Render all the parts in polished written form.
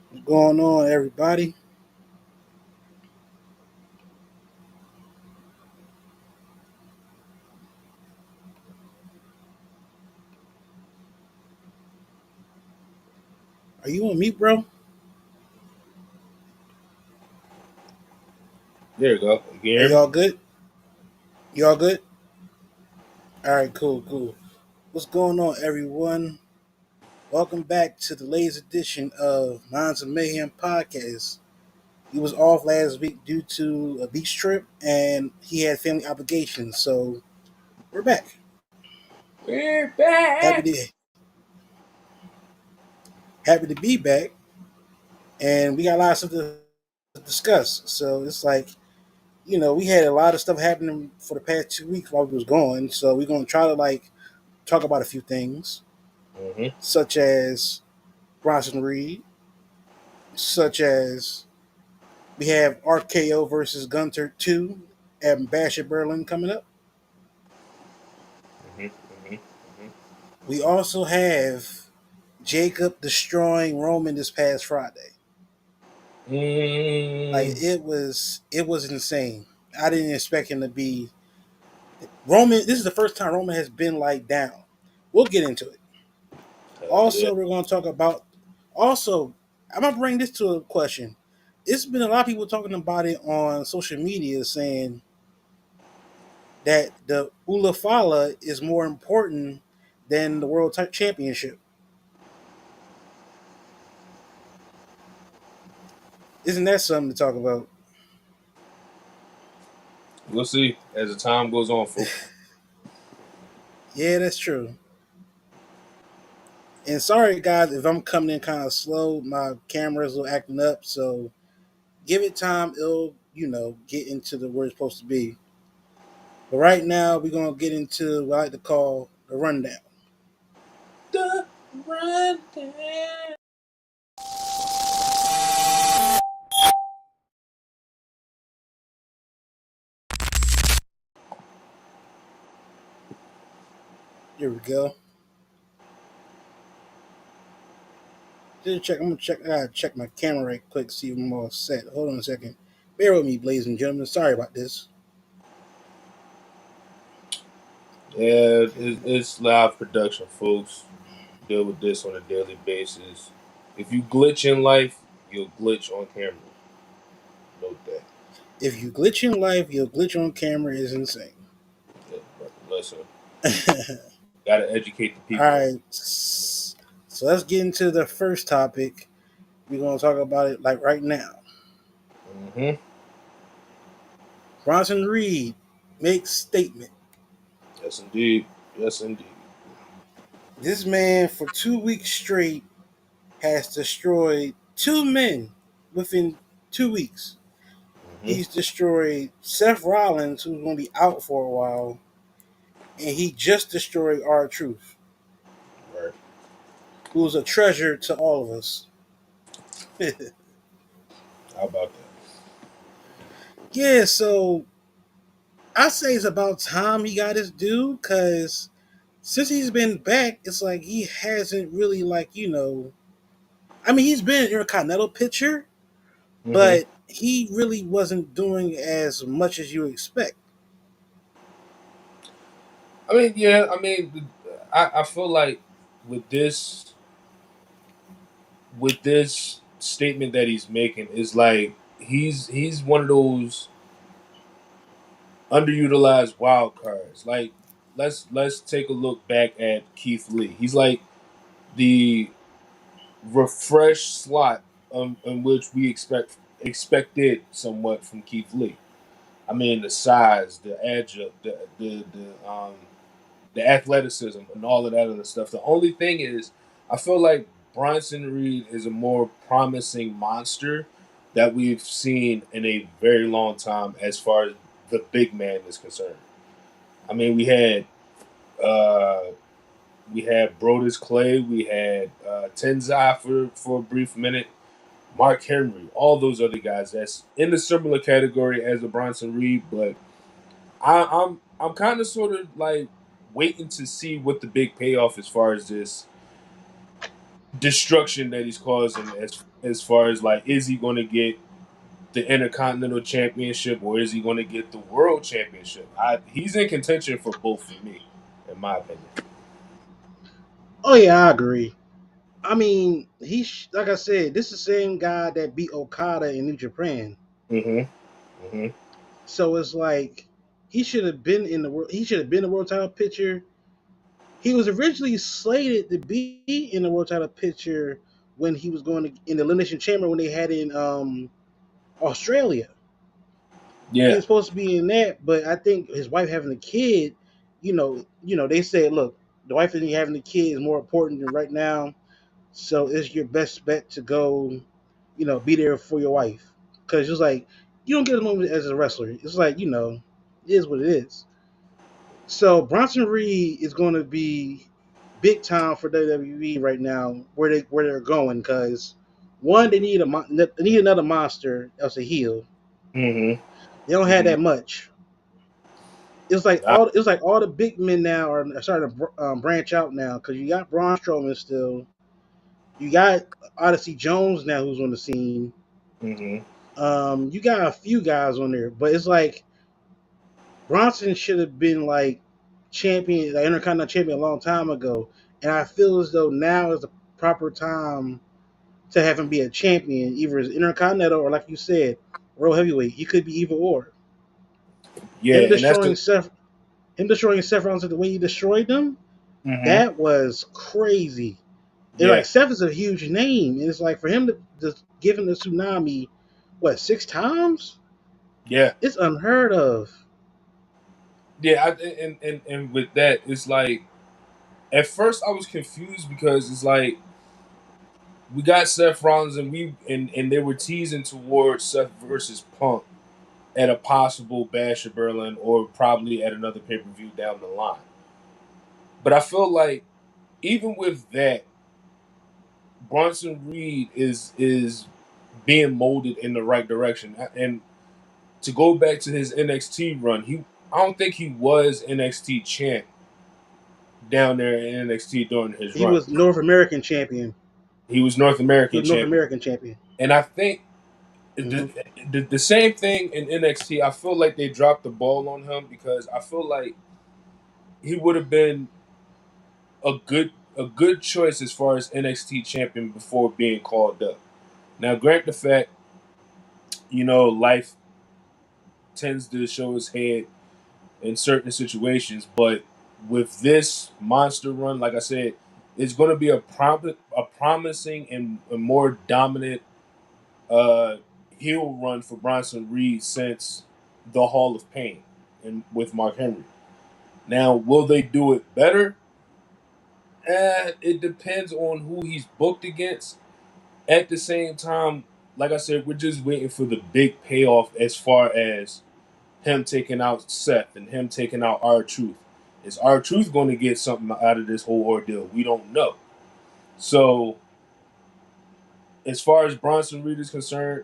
What's going on, everybody? Are you on mute, bro? There you go. You can Are hear me? y'all good? Y'all good? All right, cool. What's going on, everyone? Welcome back to the latest edition of Minds of Mayhem podcast. He was off last week due to a beach trip, and he had family obligations. So we're back. We're Happy back. to happy to be back, and we got a lot of stuff to discuss. So it's like we had a lot of stuff happening for the past 2 weeks while we was gone. So we're gonna try to talk about a few things, Mm-hmm. such as Bronson Reed, such as we have RKO versus Gunter 2 at Bash at Berlin coming up. Mm-hmm. Mm-hmm. We also have Jacob destroying Roman this past Friday. Like Mm-hmm. it was insane. I didn't expect him to be Roman. This is the first time Roman has been down. We'll get into it. Hell yeah. Also, we're going to talk about. Also, I'm gonna bring this to a question. It's been a lot of people talking about it on social media, saying that the Ula Fala is more important than the World Championship. Isn't that something to talk about? We'll see as the time goes on, folks. Yeah, that's true. And sorry, guys, if I'm coming in kind of slow. My camera's acting up, so give it time. It'll get into the where it's supposed to be. But right now, we're gonna get into what I like to call the rundown. The rundown. Here we go. Just check. I'm gonna check. I gotta check my camera right quick. See if I'm all set. Hold on a second. Bear with me, ladies and gentlemen. Sorry about this. Yeah, it's live production, folks. Deal with this on a daily basis. If you glitch in life, you'll glitch on camera. Note that. If you glitch in life, your glitch on camera is insane. Yeah, brother. Listen, All gotta educate the people. right. So let's get into the first topic. We're gonna talk about it like right now. Mm-hmm. Bronson Reed makes statement. Yes, indeed. Yes, indeed. This man for 2 weeks straight has destroyed two men within 2 weeks. Mm-hmm. He's destroyed Seth Rollins, who's going to be out for a while, and he just destroyed R Truth, Right. who's a treasure to all of us. How about that? Yeah, so I say it's about time he got his due because since he's been back, it's like he hasn't really I mean, he's been an Intercontinental pitcher, Mm-hmm. but he really wasn't doing as much as you expect. I mean, yeah. I feel like with this with this statement that he's making is like he's one of those underutilized wild cards. Like let's take a look back at Keith Lee. He's like the refreshed slot in which we expected somewhat from Keith Lee. I mean, the size, the edge, the athleticism and all of that other stuff. The only thing is, I feel like Bronson Reed is a more promising monster that we've seen in a very long time as far as the big man is concerned. I mean, uh, we had Brodus Clay, we had Tenzai for a brief minute, Mark Henry, all those other guys that's in the similar category as the Bronson Reed, but I'm kind of sort of like waiting to see what the big payoff as far as this destruction that he's causing as far as like, is he going to get the Intercontinental Championship or is he going to get the World Championship? He's in contention for both for me, in my opinion. Oh yeah, I agree. I mean, like I said, this is the same guy that beat Okada in New Japan. Mm-hmm. Mm-hmm. So it's like he should have been in the world. He should have been the world title picture. He was originally slated to be in the world title picture when he was going to in the elimination chamber when they had in Australia. He Yeah. was supposed to be in that, but I think his wife having a kid, they said, look, the wife and having the kid is more important than right now. So it's your best bet to go, be there for your wife. Because it's like, you don't get a moment as a wrestler. It's like, it is what it is. So Bronson Reed is going to be big time for WWE right now, where they're going. Because one, they need another monster else a heel. Mm-hmm. They don't have Mm-hmm. that much. It's like all the big men now are starting to branch out now because you got Braun Strowman still, you got Odyssey Jones now who's on the scene. Mm-hmm. You got a few guys on there, but it's like Bronson should have been like champion, like Intercontinental champion a long time ago, and I feel as though now is the proper time to have him be a champion, either as Intercontinental or like you said, World Heavyweight. He could be either or. Yeah, Him and that's destroying the. Seth, him destroying Seth Rollins the way he destroyed them, Mm-hmm. that was crazy. And Yeah. like Seth is a huge name, and it's like for him to give him the tsunami, what 6 times? Yeah. It's unheard of. Yeah. And with that, it's like at first I was confused because it's like we got Seth Rollins and they were teasing towards Seth versus Punk at a possible Bash of Berlin or probably at another pay per view down the line. But I feel like even with that, Bronson Reed is being molded in the right direction. And to go back to his NXT run, I don't think he was NXT champ down there in NXT during his He run. was North American champion. He was North He American was North champion, American champion. and I think Hmm. the same thing in NXT. I feel like they dropped the ball on him because I feel like he would have been a good choice as far as NXT champion before being called up. Now, grant the fact, life tends to show its head in certain situations, but with this monster run, like I said, it's going to be a promising and a more dominant uh, heel run for Bronson Reed since the Hall of Pain and with Mark Henry. Now, will they do it better? It depends on who he's booked against. At the same time, like I said, we're just waiting for the big payoff as far as him taking out Seth and him taking out R-Truth. Is R-Truth going to get something out of this whole ordeal? We don't know. So, as far as Bronson Reed is concerned,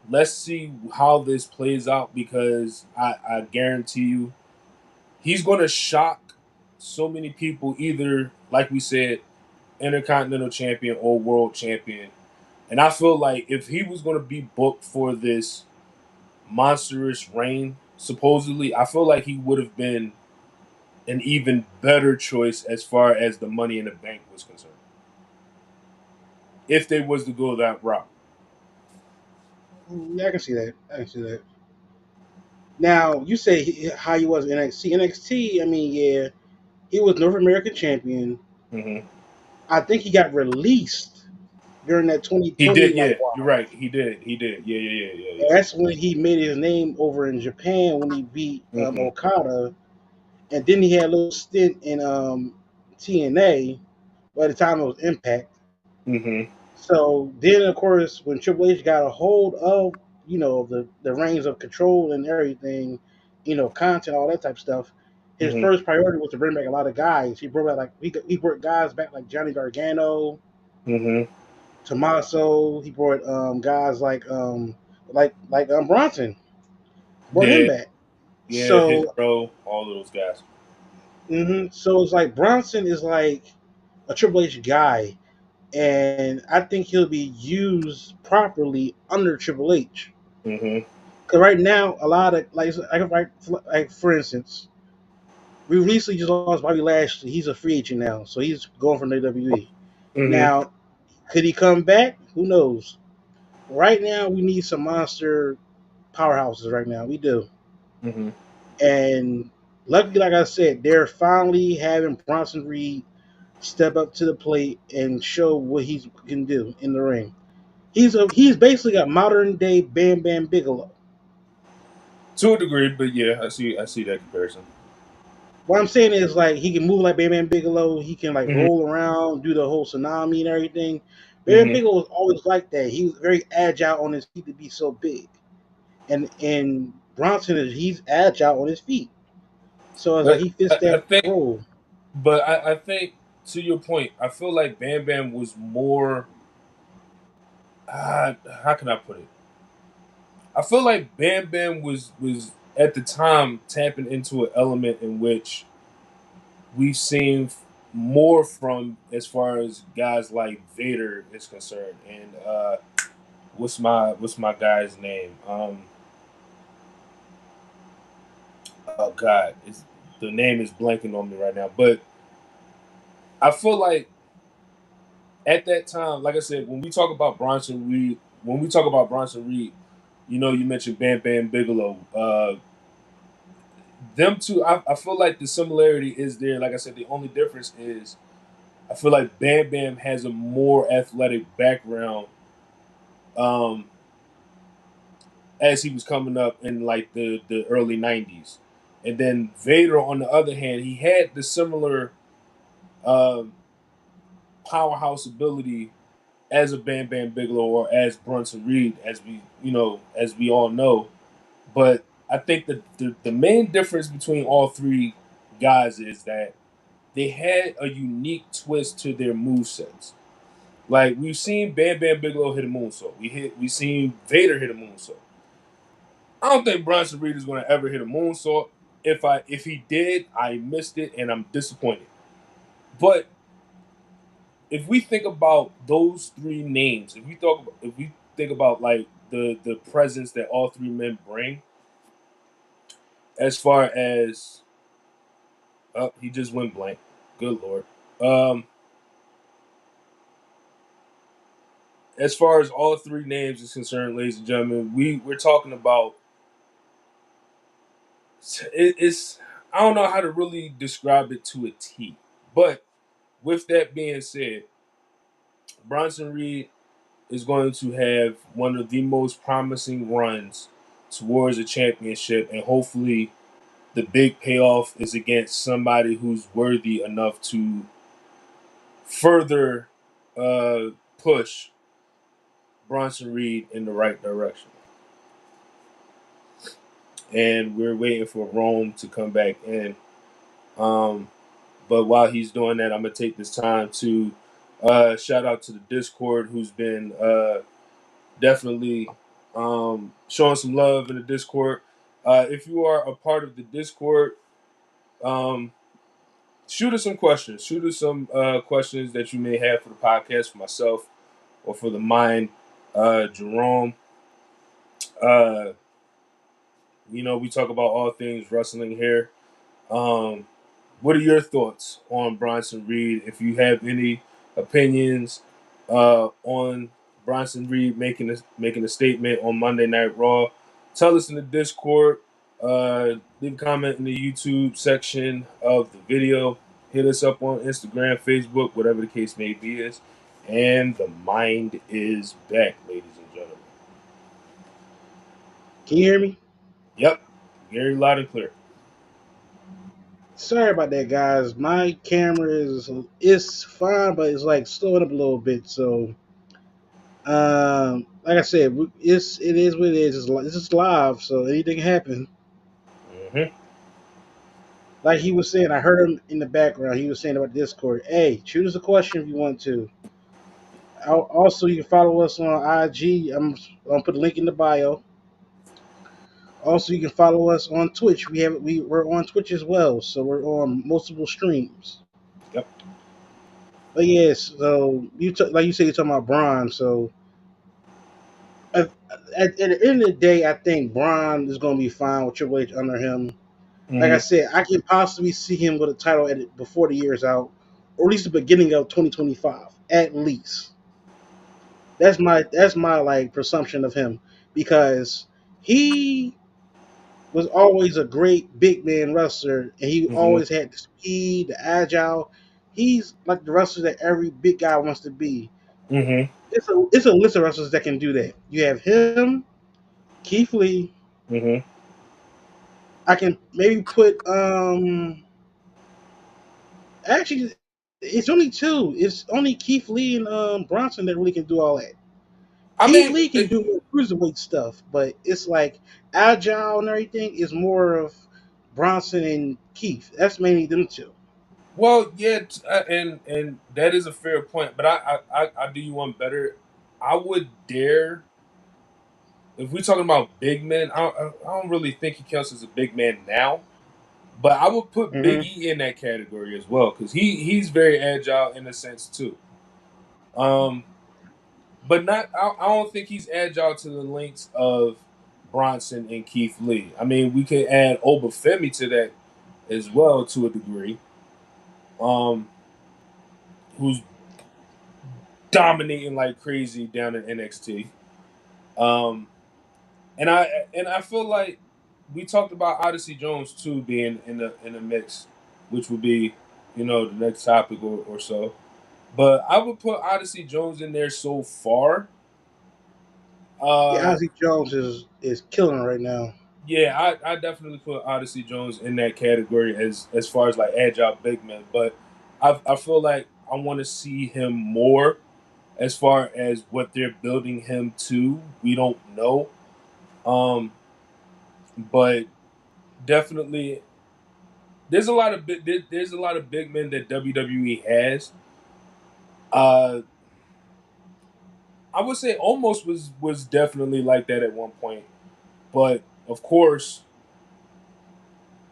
let's see how this plays out because I guarantee you he's going to shock so many people, either, like we said, Intercontinental Champion or World Champion. And I feel like if he was going to be booked for this monstrous reign, supposedly, I feel like he would have been an even better choice as far as the Money in the Bank was concerned. If they was to go that route. Yeah, I can see that. I can see that. Now you say how he was in NXT. NXT. I mean, yeah, he was North American champion. Mm-hmm. I think he got released during that He 2020 did, like yeah. You're wow. right. He did. He did. Yeah, yeah, yeah, yeah, yeah. That's when he made his name over in Japan when he beat Mm-hmm. Okada, and then he had a little stint in TNA. By the time it was Impact. Mm-hmm. So then, of course, when Triple H got a hold of the reins of control and everything, content, all that type of stuff, his Mm-hmm. first priority was to bring back a lot of guys. He brought back he brought guys back like Johnny Gargano, Mm-hmm. Tommaso. He brought guys like Bronson. Brought him Yeah. back. Yeah, Hit So Row, all of those guys. so it's like Bronson is like a Triple H guy. and I think he'll be used properly under Triple H. Mm-hmm. Because right now, a lot of like for instance, we recently just lost Bobby Lashley. He's a free agent now, so he's going from WWE. Mm-hmm. Now, could he come back? Who knows? Right now, we need some monster powerhouses. Right now, we do. Mm-hmm. And luckily, like I said, they're finally having Bronson Reed step up to the plate and show what he can do in the ring. He's basically a modern day Bam Bam Bigelow. To a degree, but yeah, I see that comparison. What I'm saying is like he can move like Bam Bam Bigelow. He can like Mm-hmm. roll around, do the whole tsunami and everything. Bam Bam Mm-hmm. Bigelow was always like that. He was very agile on his feet to be so big, and Bronson is he's agile on his feet. So it's like But he fits I that think, role. I think to your point, I feel like Bam Bam was more. How can I put it? I feel like Bam Bam was at the time tapping into an element in which we've seen more from as far as guys like Vader is concerned. And what's my guy's name? Oh God, the name is blanking on me right now. But I feel like at that time, like I said, when we talk about Bronson Reed, you mentioned Bam Bam Bigelow. Them two, I feel like the similarity is there. Like I said, the only difference is I feel like Bam Bam has a more athletic background um, as he was coming up in like the early '90s, and then Vader, on the other hand, he had the similar uh, powerhouse ability as a Bam Bam Bigelow or as Bronson Reed, as we all know. But I think that the main difference between all three guys is that they had a unique twist to their move sets. Like we've seen Bam Bam Bigelow hit a moonsault. We seen Vader hit a moonsault. I don't think Bronson Reed is going to ever hit a moonsault. If he did, I missed it and I'm disappointed. But if we think about those three names, if we think about like the presence that all three men bring, as far as he just went blank. Good lord. Um, as far as all three names is concerned, ladies and gentlemen, we're talking about it's I don't know how to really describe it to a T. But with that being said, Bronson Reed is going to have one of the most promising runs towards a championship, and hopefully, the big payoff is against somebody who's worthy enough to further push Bronson Reed in the right direction. And we're waiting for Rome to come back in. Um, but while he's doing that, I'm gonna take this time to shout out to the Discord, who's been definitely showing some love in the Discord. If you are a part of the Discord, um, shoot us some questions. Shoot us some questions that you may have for the podcast, for myself, or for the mind, Jerome. Uh, we talk about all things wrestling here. Um, what are your thoughts on Bronson Reed? If you have any opinions on Bronson Reed making a statement on Monday Night Raw, tell us in the Discord. Leave a comment in the YouTube section of the video. Hit us up on Instagram, Facebook, whatever the case may be is. And the mind is back, ladies and gentlemen. Can you hear me? Yep, very loud and clear. Sorry about that, guys. My camera is fine, but it's like slowing up a little bit. So, like I said, it is what it is. It's just live, so anything can happen. Hmm. Like he was saying, I heard him in the background. He was saying about Discord. Hey, shoot us a question if you want to. Also, you can follow us on IG. I'm gonna put a link in the bio. Also, you can follow us on Twitch. We're on Twitch as well, so we're on multiple streams. Yep. But yes, so like you said, you're talking about Braun. So at the end of the day, I think Braun is going to be fine with Triple H under him. Like I Hmm. said, I can possibly see him with a title before the year is out, or at least the beginning of 2025, at least. That's my like presumption of him because he was always a great big man wrestler, and he Hmm. always had the speed, the agile. He's like the wrestler that every big guy wants to be. Hmm. It's a list of wrestlers that can do that. You have him, Keith Lee. Hmm. I can maybe put actually it's only two. It's only Keith Lee and Bronson that really can do all that. I Keith mean, Lee can do more cruiserweight stuff, but it's like agile and everything is more of Bronson and Keith. That's mainly them two. well, yeah, and that is a fair point. But I do you one better. I would dare if we're talking about big men. I don't really think he counts as a big man now. But I would put Big Hmm. E in that category as well because he's very agile in a sense too. Um, but not I don't think he's agile to the lengths of Bronson and Keith Lee. I mean, we could add Obafemi to that as well to a degree. Um, who's dominating like crazy down in NXT. Um, and I feel like we talked about Odyssey Jones too being in the mix, which would be the next topic or so. But I would put Odyssey Jones in there so far. Yeah, Uh, Ozzy Jones is killing right now. yeah, I definitely put Odyssey Jones in that category as far as like agile big men. But I feel like I want to see him more as far as what they're building him to. We don't know. Um, but definitely there's a lot of big men that WWE has. Uh, I would say almost was definitely like that at one point. But of course,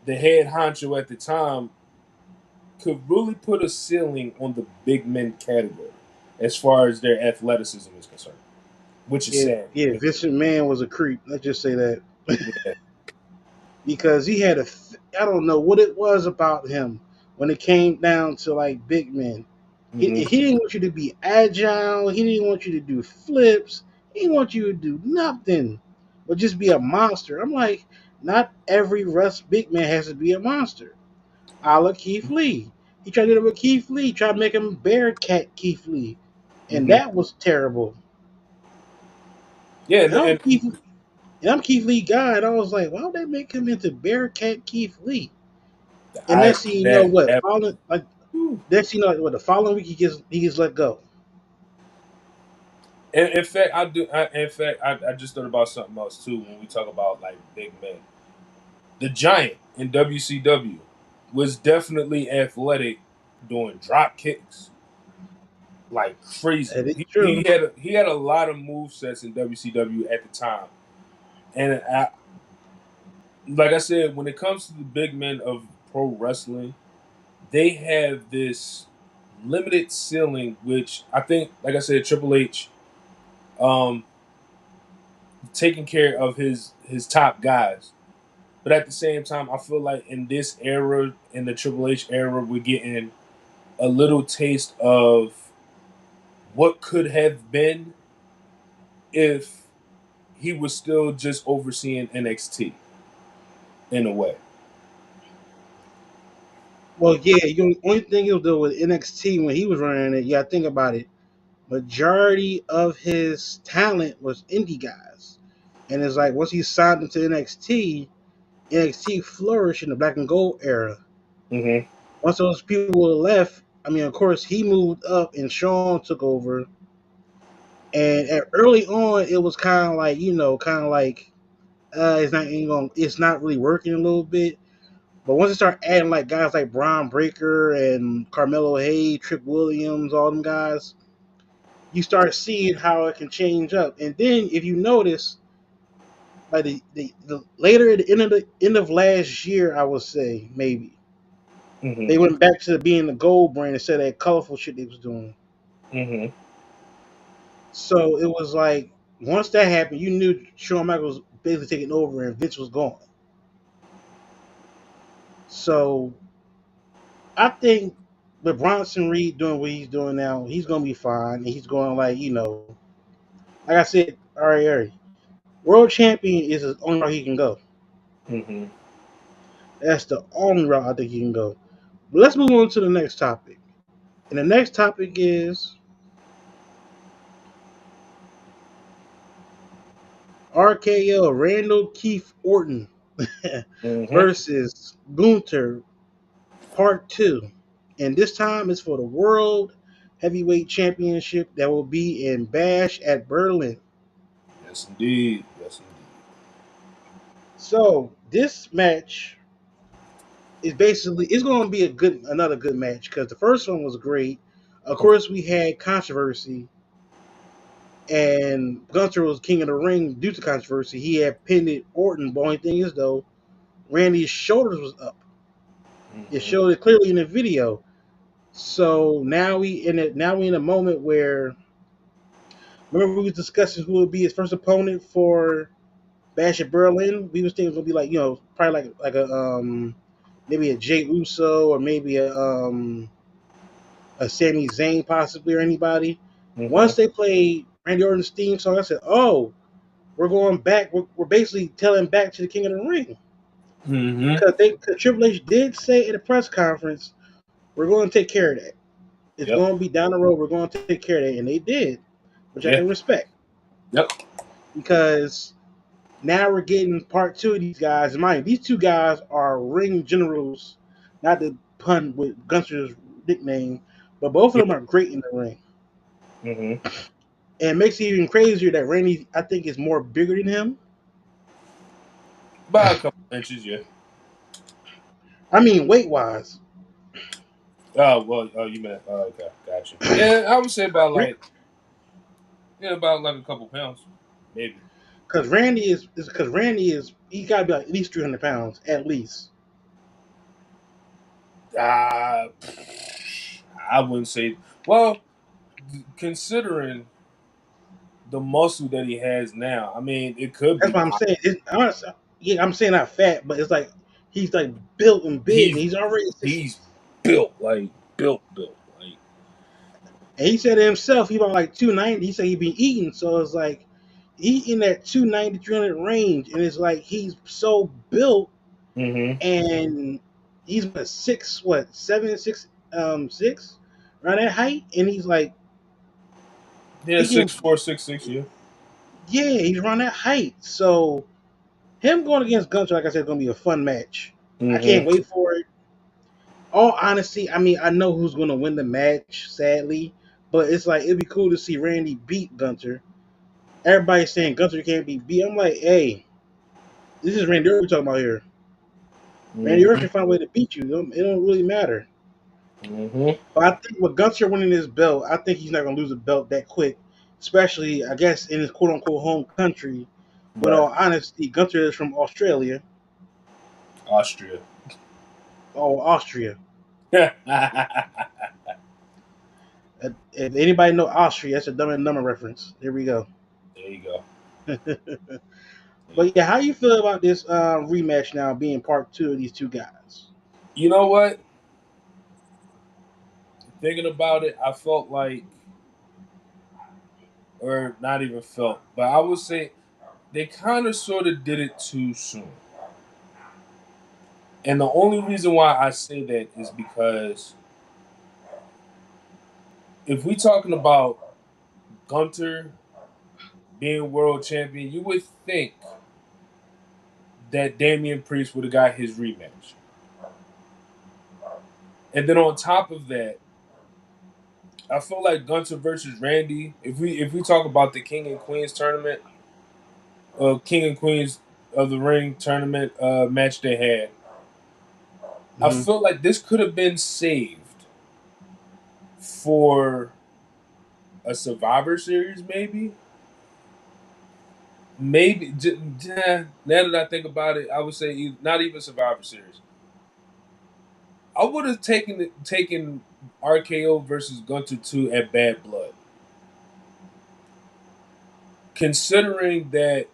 the head honcho at the time could really put a ceiling on the big men category as far as their athleticism is concerned, which is Yeah, sad. yeah. Vincent Mann was a creep. Let's just say that Yeah. because he had I don't know what it was about him when it came down to like big men. Hmm. He didn't want you to be agile. He didn't want you to do flips. He didn't want you to do nothing, but just be a monster. I'm like, not every big man has to be a monster. A la Keith Lee. He tried to do it with Keith Lee. Tried to make him Bearcat Keith Lee, and Hmm. that was terrible. Yeah, And I'm Keith Lee guy, and I was like, why would they make him into Bearcat Keith Lee? And I next thing you know, that what? that Following like whew. next thing you know, what the following week he gets let go. In fact, I just thought about something else too when we talk about like big men. The Giant in WCW was definitely athletic, doing drop kicks like crazy. That is He true. had a lot of move sets in WCW at the time, and like I said, when it comes to the big men of pro wrestling, they have this limited ceiling, which I think, like I said, Triple H, um, taking care of his top guys. But at the same time, I feel like in this era, in the Triple H era, we're getting a little taste of what could have been if he was still just overseeing NXT in a way. Well, yeah, only thing he'll do with NXT when he was running it, yeah, think about it. Majority of his talent was indie guys. And it's like once he signed into NXT, NXT flourished in the black and gold era. Hmm. Once those people left, I mean, of course, he moved up and Sean took over. And early on, it was kind of like, it's not really working a little bit. But once they start adding like guys like Brian Breaker and Carmelo Hayes, Trick Williams, all them guys, you start seeing how it can change up. And then if you notice, like the later at the end of last year, I would say maybe. They Mhm. went back to being the gold brand instead of that colorful shit they was doing. Mhm. So it was like once that happened, you knew Shawn Michaels was basically taking over and Vince was gone. So I think with Bronson Reed doing what he's doing now, he's gonna be fine, and he's going like like I said, all right, world champion is the only route he can go. Mhm. That's the only route I think he can go. But let's move on to the next topic, and the next topic is RKO Randall Keith Orton Mhm. versus Gunther Part 2. And this time is for the World Heavyweight Championship that will be in Bash at Berlin. Yes, indeed. Yes, indeed. So this match is basically it's going to be another good match because the first one was great. Of Of- course, we had controversy, and Gunther was king of the ring due to controversy. He had pinned Orton, but only thing is though, Randy's shoulders was up. It Mhm. showed it clearly in the video. So now we in a moment where remember we was discussing who would be his first opponent for Bash at Berlin. We was thinking it was gonna be like probably like a maybe a Jay Uso or maybe a Sami Zayn possibly or anybody. Once Mhm. they played Randy Orton's theme song, I said, "Oh, we're going back. We're basically telling back to the King of the Ring." Mhm. Cause Triple H did say at a press conference, "We're going to take care of that. It's Yep. going to be down the road. We're going to take care of that," and they did, which I Yeah. can respect Yep. because now we're getting part two of these guys. And mind you, these two guys are ring generals, not to pun with Gunther's nickname, but both of Yeah. them are great in the ring. Mhm. And it makes it even crazier that Randy, I think, is more bigger than him. By a couple inches, yeah. I mean, weight wise. Oh well. Oh, you meant. Oh, okay. Gotcha. Yeah, I would say about like about like a couple pounds, maybe. Because Randy is he got to be like at least 300 pounds at least. Uh, I wouldn't say. Well, considering the muscle that he has now, I mean, it could That's be. what I'm saying. Yeah, I'm saying not fat, but it's like he's like built and big, and He's he's already six. he's built like built like. And he said it himself, he about like 290. He said he been eating, so it's like he in that 290, 300 range, and it's like he's so built, Mm-hmm. and he's what 7'6", 6 around that height, and he's like Yeah, he can 6'4", 6'6". Yeah. yeah he's around that height. So him going against Gunter, like I said, is gonna be a fun match. I can't Mm-hmm. wait for it. All honesty, I mean I know who's gonna win the match, sadly, but it's like it'd be cool to see Randy beat Gunter. Everybody's saying Gunther can't be beat. I'm like, hey, this is Randy Orton we're talking about here. Randy Orton Mm-hmm. can find a way to beat you. It don't really matter. Mm-hmm. But I think with Gunther winning this belt, I think he's not going to lose a belt that quick, especially, I guess, in his quote unquote home country. But in Right. all honesty, Gunther is from Australia. Austria. Oh, Austria. There If anybody know Austria, that's a Dumb and Dumber reference. There we go. you go. There you But yeah, how you feel about this rematch now being part two of these two guys? You know what? Thinking about it, I felt like, or not even felt, but I would say they kind of sort of did it too soon. And the only reason why I say that is because if we talking about Gunter being world champion, you would think that Damian Priest would have got his rematch. And then on top of that, I feel like Gunter versus Randy. If we talk about the King and Queens tournament, King and Queens of the Ring tournament match they had, I Hmm. feel like this could have been saved for a Survivor Series, maybe. Maybe now that I think about it, I would say not even Survivor Series. I would have taken RKO versus Gunter 2 at Bad Blood, considering that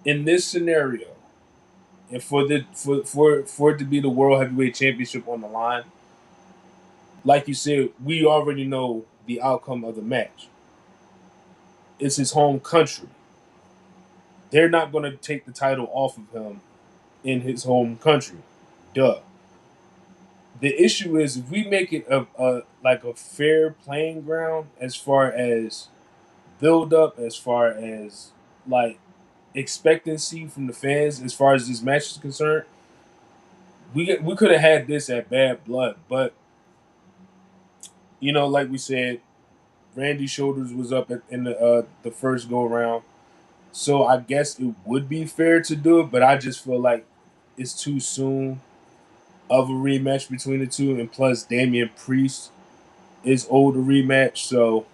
in this scenario, and for it to be the World Heavyweight Championship on the line, like you said, we already know the outcome of the match. It's his home country. They're not going to take the title off of him in his home country. Duh. The issue is if we make it a like a fair playing ground as far as build up, as far as like expectancy from the fans, as far as this match is concerned, we could have had this at Bad Blood, but like we said, Randy's shoulders was up in the first go around, so I guess it would be fair to do it, but I just feel like it's too soon of a rematch between the two, and plus Damian Priest is owed a rematch, so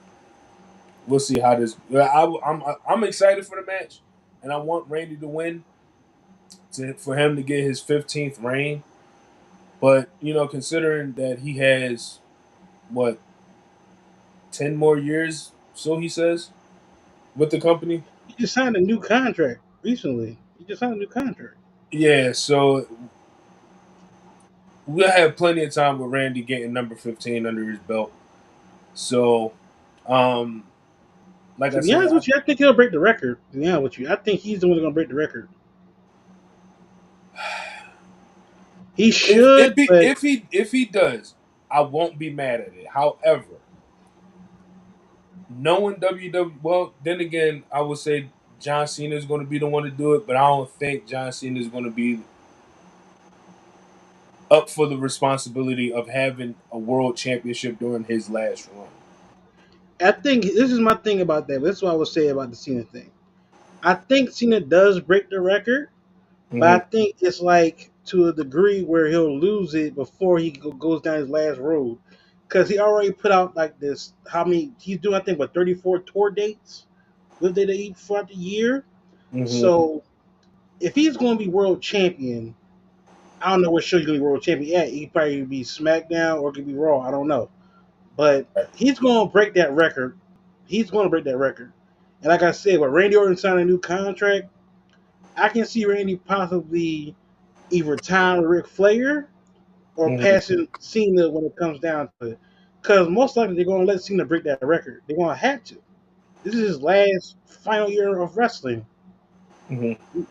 we'll see how this. I'm excited for the match, and I want Randy to win for him to get his 15th reign. But considering that he has what 10 more years, so he says, with the company. He just signed a new contract recently. He just signed a new contract. Yeah, so we'll have plenty of time with Randy getting number 15 under his belt. So, um, like To I be said, honest with you, I think he'll break the record. To be honest with you, I think he's the one that's gonna break the record. He if if should, he but if he if he does, I won't be mad at it. However, knowing WWE, well, then again, I would say John Cena is going to be the one to do it, but I don't think John Cena is going to be up for the responsibility of having a world championship during his last run. I think this is my thing about that. This is what I would say about the Cena thing. I think Cena does break the record, but I Mm-hmm. think it's like to a degree where he'll lose it before he goes down his last road, because he already put out like this. How many he's doing? I think what 34 tour dates with WWE throughout the year. Mm-hmm. So if he's going to be world champion, I don't know what show he's going to be world champion at. He probably be SmackDown or it could be Raw. I don't know, but he's going to break that record. He's going to break that record. And like I said, with Randy Orton signing a new contract, I can see Randy possibly either tying Ric Flair or Mm-hmm. passing Cena when it comes down to it. Because most likely they're going to let Cena break that record. They're going to have to. This is his last final year of wrestling. Mm-hmm.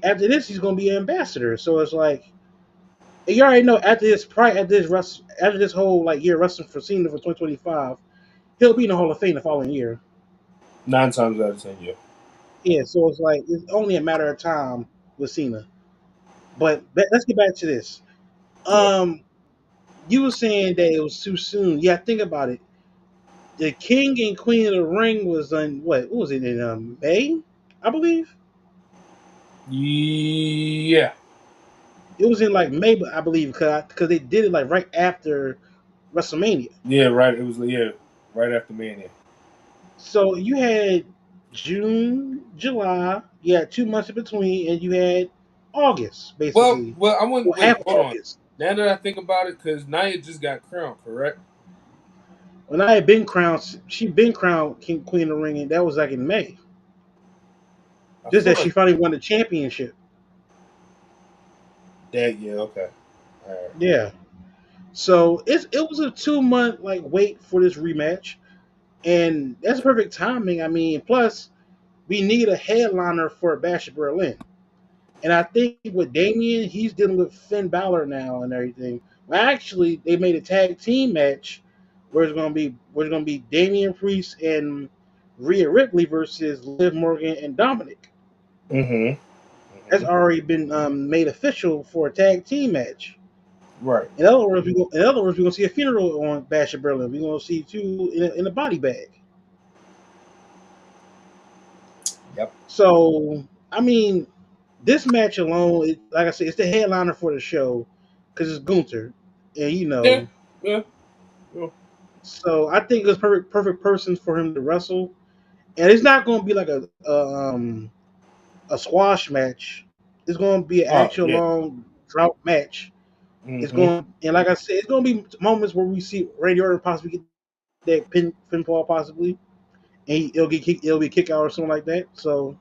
After this, he's going to be an ambassador. So it's like you already know after this whole like year wrestling for Cena for 2025, he'll be in the Hall of Fame the following year. 9 times out of 10, yeah. Yeah, so it's like it's only a matter of time with Cena. But let's get back to this. Yeah. Um, you were saying that it was too soon. Yeah, think about it. The King and Queen of the Ring was on what? What was it in May? I believe Yeah. it was in like May, but I believe because they did it like right after WrestleMania. Yeah, right. It was, yeah, right after Mania. So you had June, July, you had 2 months in between, and you had August basically, I wouldn't or wait. half Hold on. August. Now that I think about it, because Nia just got crowned, correct? When I had been crowned, she been crowned King Queen of the Ring, and that was like in May. I Just feel that she like finally won the championship. that. Yeah. Okay. All right. Yeah. So it was a 2 month like wait for this rematch, and that's perfect timing. I mean, plus we need a headliner for Bash at Berlin, and I think with Damien, he's dealing with Finn Balor now and everything. Well, actually, they made a tag team match where it's gonna be Damian Priest and Rhea Ripley versus Liv Morgan and Dominic. Mm-hmm. That's Mm-hmm. already been made official for a tag team match. Right. In other words, we're gonna see a funeral on Bash at Berlin. We're gonna see two in a body bag. Yep. So, I mean, this match alone, like I said, it's the headliner for the show because it's Gunther, and Yeah. Yeah. Yeah. so I think it's perfect person for him to wrestle, and it's not going to be like a squash match. It's going to be an Oh actual yeah. long drought match It's Mm-hmm. going, and like I said, it's going to be moments where we see Randy Orton possibly get that pinfall possibly, and it'll be a kick out or something like that. So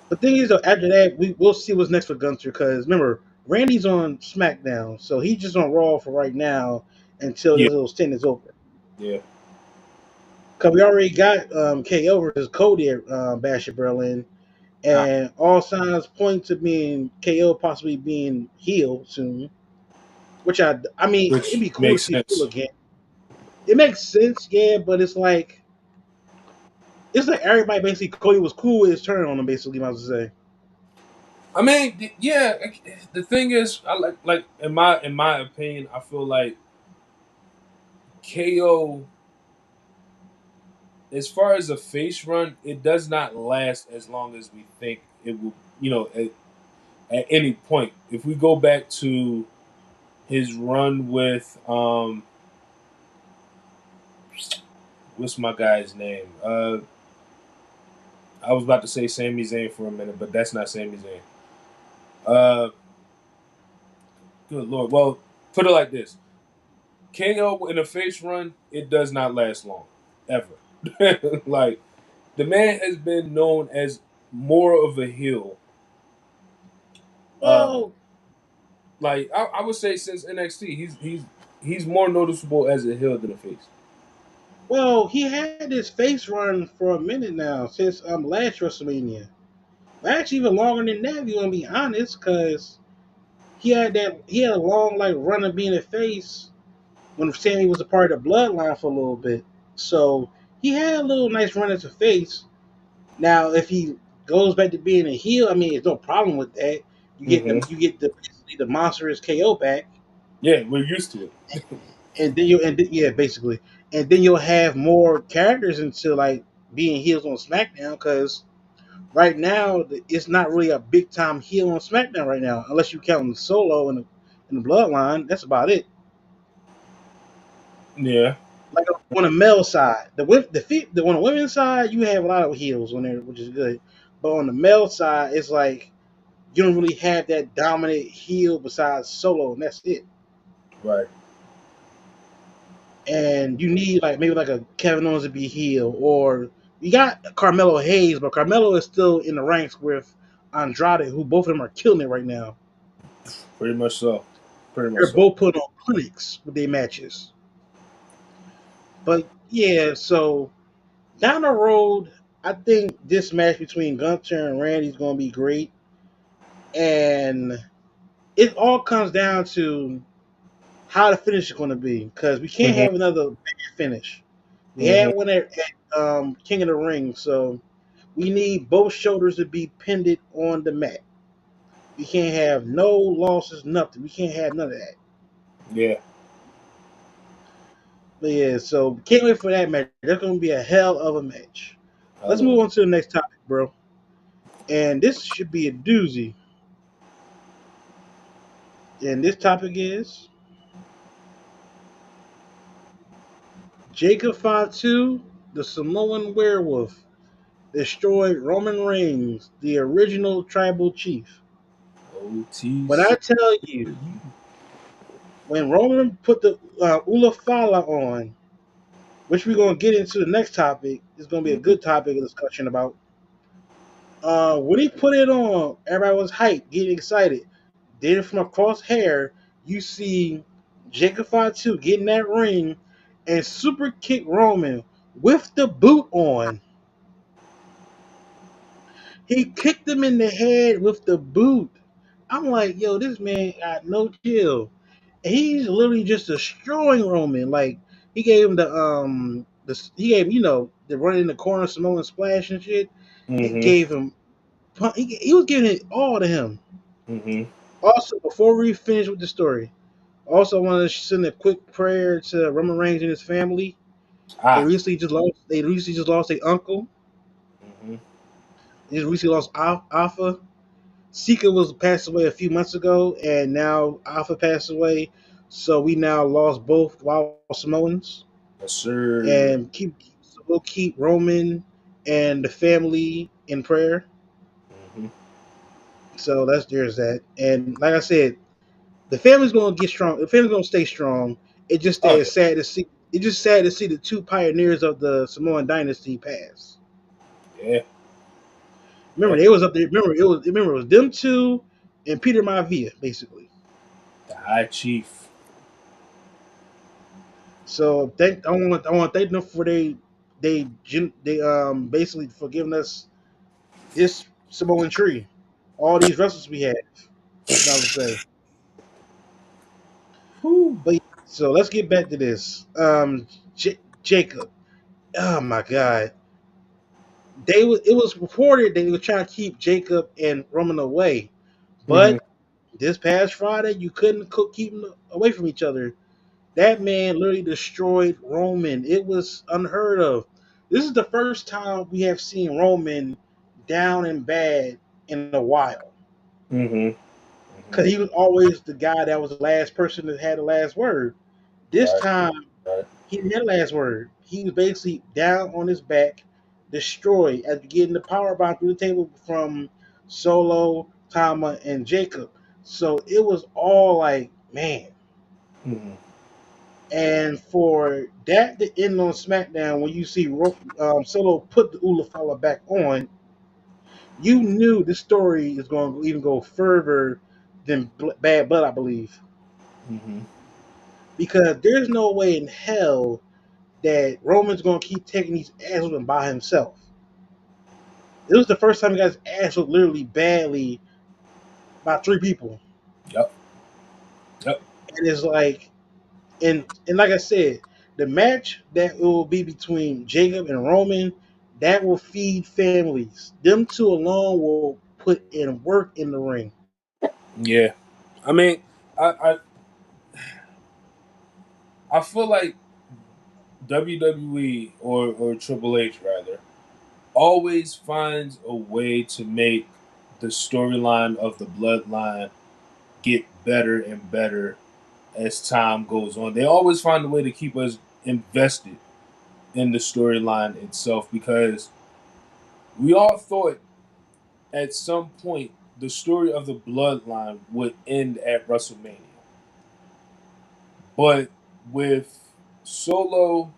the thing is, though, after that, we'll see what's next for Gunther. Because remember, Randy's on SmackDown, so he's just on Raw for right now until Yeah. this little stint is over. Yeah. Because we already got KO versus Cody at Bash at Berlin, Ah, and all signs point to being KO possibly being heel soon. Which I mean, it'd which be cool to makes see heel sense. again. It makes sense, yeah, but it's like everybody basically Cody was cool with his turn on him. Basically, I was to say. I mean, yeah. The thing is, I like in my opinion, I feel like KO, as far as a face run, it does not last as long as we think it will. At any point, if we go back to his run with what's my guy's name? I was about to say Sami Zayn for a minute, but that's not Sami Zayn. Uh, Good lord. Well, put it like this: KO in a face run, it does not last long, ever. Like the man has been known as more of a heel. Uh, Well, like I would say since NXT, he's more noticeable as a heel than a face. well, he had this face run for a minute now since last WrestleMania. Actually, even longer than that, if you want to be honest, because he had a long like run of being a face when Sammy was a part of the Bloodline for a little bit. So he had a little nice run as a face. Now, if he goes back to being a heel, I mean, there's no problem with that. Mm-hmm. You get the basically the monstrous KO back, Yeah, we're used to it. yeah, basically, and then you'll have more characters into like being heels on SmackDown because right now it's not really a big time heel on SmackDown right now unless you count Solo and the Bloodline. That's about it. Yeah. Like on the male side, on the women's side, you have a lot of heels on there, which is good. But on the male side, it's like you don't really have that dominant heel besides Solo, and that's it. Right. And you need like maybe like a Kevin Owens to be heel, or you got Carmelo Hayes, but Carmelo is still in the ranks with Andrade, who both of them are killing it right now. Pretty much so. Pretty much They're so. both putting on clinics with their matches. But yeah, so down the road, I think this match between Gunther and Randy is going to be great, and it all comes down to how the finish is going to be because we can't Mm-hmm. have another bad finish. We Mm-hmm. had one at King of the Ring, so we need both shoulders to be pinned on the mat. We can't have no losses, nothing. We can't have none of that. Yeah. But yeah, so can't wait for that match. That's going to be a hell of a match. I Let's love move it. on to the next topic, bro. And this should be a doozy. And this topic is Jacob Fatu, the Samoan werewolf, destroyed Roman Reigns, the original tribal chief. When OTC. I tell you, when Roman put the Ula Fala on, which we're going to get into the next topic, is going to be a Mm-hmm. good topic of discussion about. When he put it on, everybody was hyped, getting excited. Then from across hair, you see Jacob Fatu get in that ring and super kick Roman with the boot on. He kicked him in the head with the boot. I'm like, yo, this man got no chill. And he's literally just destroying Roman. Like he gave him he gave him, the run in the corner Samoan splash and shit. It Mm-hmm. gave him he was giving it all to him. Mm-hmm. Also, before we finish with the story, also I want to send a quick prayer to Roman Reigns and his family. Ah. They recently just lost their uncle. Mm-hmm. They just recently lost Alpha. Sika was passed away a few months ago, and now Alpha passed away. So we now lost both Wild Samoans, Yes, sir. and we'll keep Roman and the family in prayer. Mm-hmm. So there's that. And like I said, The family's gonna get strong. The family's gonna stay strong. It just Oh is sad to see. It's just sad to see the two pioneers of the Samoan dynasty pass. yeah, Remember, yeah. they was up there. Remember it was them two and Peter Maivia basically. The High Chief. So I want to thank them for they basically for giving us this Samoan tree, all these wrestlers we had. I would say. Whew. But so let's get back to this. Jacob. Oh my God. It was reported that they were trying to keep Jacob and Roman away, Hmm. but this past Friday you couldn't keep them away from each other. That man literally destroyed Roman. It was unheard of. This is the first time we have seen Roman down and bad in a while. Hmm. Because he was always the guy that was the last person that had the last word. This Right, time, right. he didn't have the last word. He was basically down on his back, destroyed after getting the power bomb through the table from Solo, Tama, and Jacob. So it was all like, man. Hmm. And for that to end on SmackDown, when you see Solo put the Ula Fala back on, you knew this story is going to even go further than Bad Blood, I believe. Hmm. Because there's no way in hell that Roman's going to keep taking these ass whooping by himself. It was the first time he got his ass whooped literally badly by three people. Yep, yep. And it's like, and like I said, the match that it will be between Jacob and Roman, that will feed families. Them two alone will put in work in the ring. Yeah. I mean, I feel like WWE or Triple H rather always finds a way to make the storyline of the bloodline get better and better as time goes on. They always find a way to keep us invested in the storyline itself because we all thought at some point the story of the bloodline would end at WrestleMania. But with Solo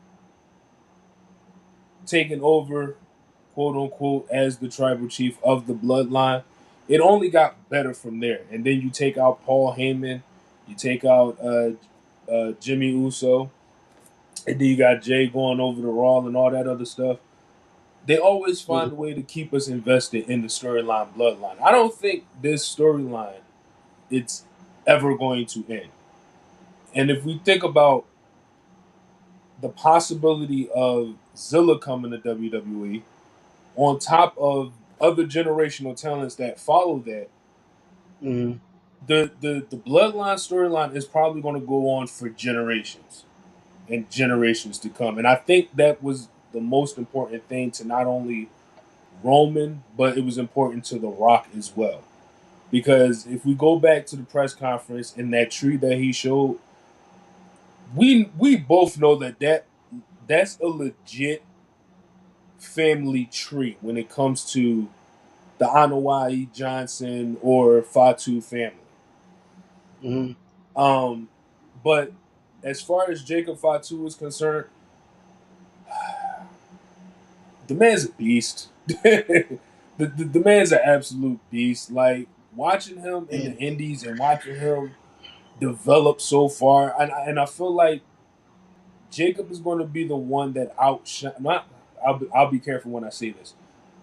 taking over, quote unquote, as the tribal chief of the bloodline, it only got better from there. And then you take out Paul Heyman, you take out Jimmy Uso, and then you got Jay going over to Raw and all that other stuff. They always find a Mhm. way to keep us invested in the storyline bloodline. I don't think this storyline it's ever going to end. And if we think about the possibility of Zilla coming to WWE on top of other generational talents that follow that, Mhm. the bloodline storyline is probably going to go on for generations and generations to come. And I think that was the most important thing to not only Roman, but it was important to The Rock as well. Because if we go back to the press conference and that tree that he showed, we both know that's a legit family tree when it comes to the Anawai Johnson or Fatu family. Mhm. Um, but as far as Jacob Fatu is concerned, the man's a beast. The man's an absolute beast. Like watching him in the And Indies and watching him develop so far, and I feel like Jacob is going to be the one that outshine. Not, I'll be careful when I say this.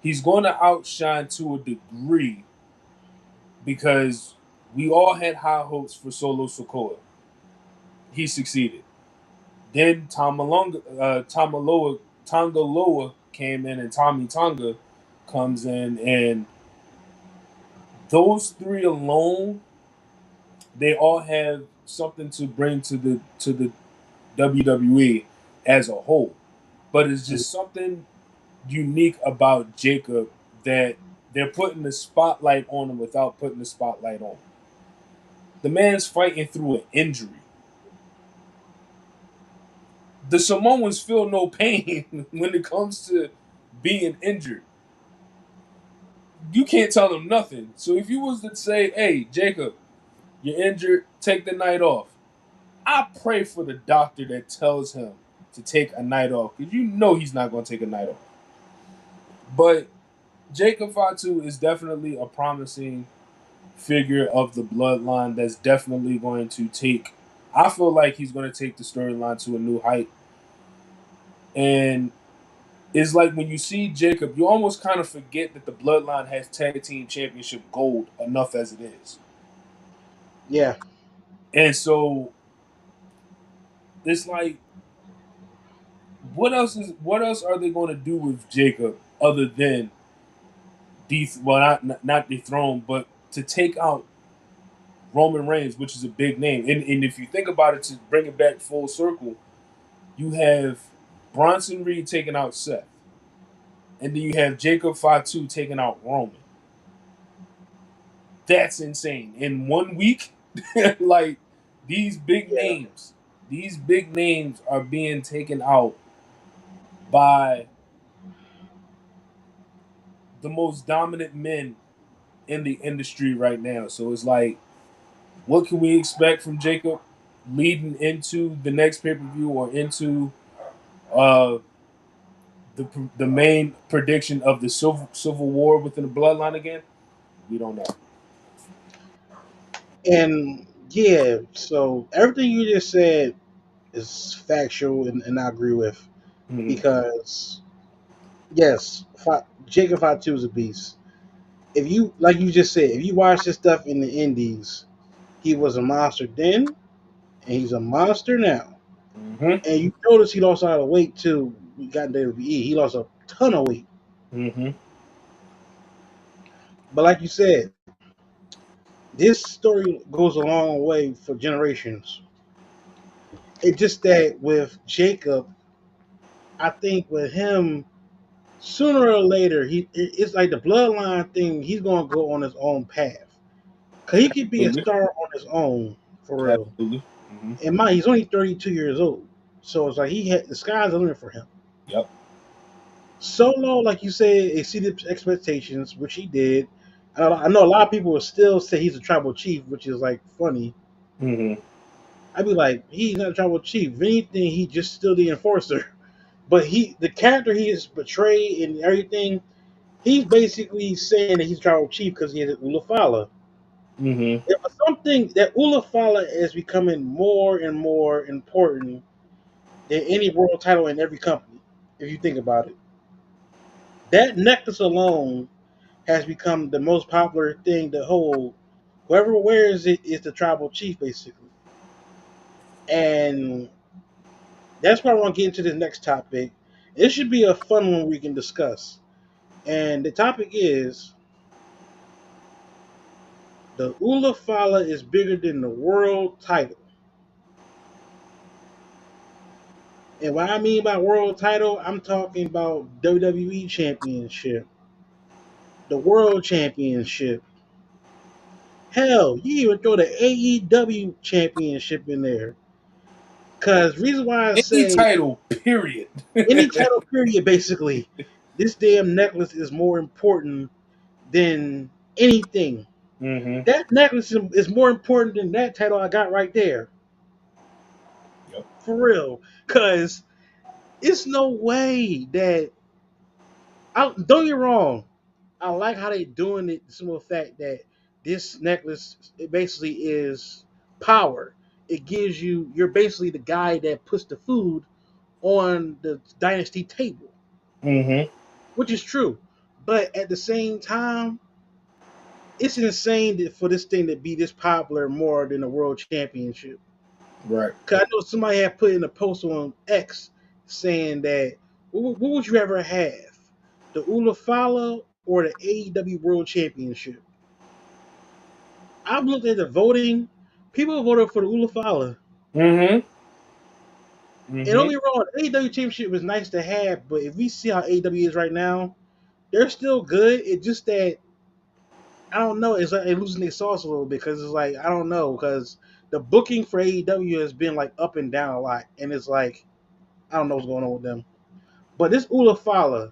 He's going to outshine to a degree because we all had high hopes for Solo Sokoa. He succeeded. Then Tongaloa came in, and Tommy Tonga comes in, and those three alone, they all have something to bring to the WWE as a whole. But it's just something unique about Jacob that they're putting the spotlight on him without putting the spotlight on him. The man's fighting through an injury. The Samoans feel no pain when it comes to being injured. You can't tell them nothing. So if you was to say, "Hey, Jacob, You're injured, take the night off. I pray for the doctor that tells him to take a night off because you know he's not going to take a night off. But Jacob Fatu is definitely a promising figure of the bloodline that's definitely going to take. I feel like he's going to take the storyline to a new height. And it's like when you see Jacob, you almost kind of forget that the bloodline has tag team championship gold enough as it is. Yeah. And so it's like, what else are they going to do with Jacob other than not dethrone, but to take out Roman Reigns, which is a big name. And if you think about it, to bring it back full circle, you have Bronson Reed taking out Seth, and then you have Jacob Fatu taking out Roman. That's insane. In 1 week, like these big Yeah. names, these big names are being taken out by the most dominant men in the industry right now. So it's like, what can we expect from Jacob leading into the next pay per view or into uh, the main prediction of the civil war within the bloodline again? We don't know. And yeah, so everything you just said is factual, and I agree with, Mm-hmm. because yes, Jacob Fatu is a beast. If you, like you just said, if you watch this stuff in the Indies, he was a monster then, and he's a monster now. Mm-hmm. And you notice he lost a lot of weight too. We got in WWE. He lost a ton of weight. Mm-hmm. But like you said, this story goes a long way for generations. It's just that with Jacob, I think with him, sooner or later, it's like the bloodline thing. He's gonna go on his own path. Cause he could be a Absolutely. star on his own for real. Absolutely. Mm-hmm. And mind, he's only 32 years old, so it's like he had the sky's the limit for him. Yep. Solo, like you said, exceeded expectations, which he did. I know a lot of people will still say he's a tribal chief, which is like funny. Mm-hmm. I'd be like, he's not a tribal chief. If anything, he just still the enforcer. But the character he is portrayed and everything, he's basically saying that he's tribal chief because he has Ula Fala. Mm-hmm. It was something that Ula Fala is becoming more and more important than any world title in every company. If you think about it, that necklace alone has become the most popular thing to hold. Whoever wears it is the tribal chief, basically. And that's why I want to get into this next topic. It should be a fun one we can discuss. And the topic is the Ula Fala is bigger than the world title. And what I mean by world title, I'm talking about WWE Championship, the World Championship. Hell, you even throw the AEW Championship in there. Cause reason why I Any say title, period. any title period, basically, this damn necklace is more important than anything. Mm-hmm. That necklace is more important than that title I got right there. Yep. For real. Cause it's no way that don't get wrong. I like how they doing it. The simple fact that this necklace, it basically is power. It gives you, you're basically the guy that puts the food on the dynasty table, Mm-hmm. which is true. But at the same time, it's insane for this thing to be this popular more than the world championship. Right. Cause I know somebody had put in a post on X saying that what would you rather have, the Ula Fala or the AEW World Championship? I've looked at the voting. People voted for the Ula Fala. Mm-hmm. And don't Mm-hmm. get me wrong, the AEW Championship was nice to have, but if we see how AEW is right now, they're still good. It's just that I don't know. It's like they're losing their sauce a little bit because it's like I don't know because the booking for AEW has been like up and down a lot, and it's like I don't know what's going on with them. But this Ula Fala,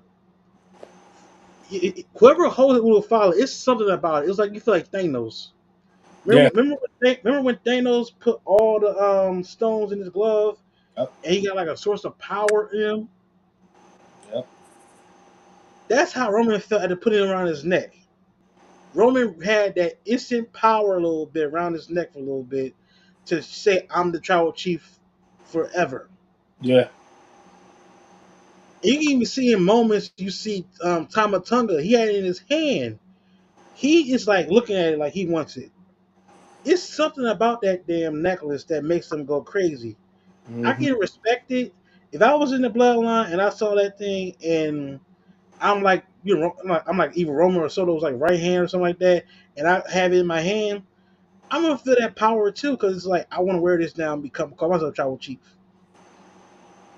whoever holds Ula Fala, it's something about it. It's like you feel like Thanos. Yeah. Remember when Thanos put all the stones in his glove Yep. and he got like a source of power in him? Yep. That's how Roman felt at putting it around his neck. Roman had that instant power a little bit around his neck for a little bit to say, "I'm the tribal chief forever." Yeah. And you can even see in moments you see Tamatunga, he had it in his hand. He is like looking at it like he wants it. It's something about that damn necklace that makes them go crazy. I Mm-hmm. can respect it. If I was in the bloodline and I saw that thing and I'm like, I'm like either Roman or Soto's like right hand or something like that, and I have it in my hand, I'm gonna feel that power too because it's like I want to wear this now and call myself tribal chief.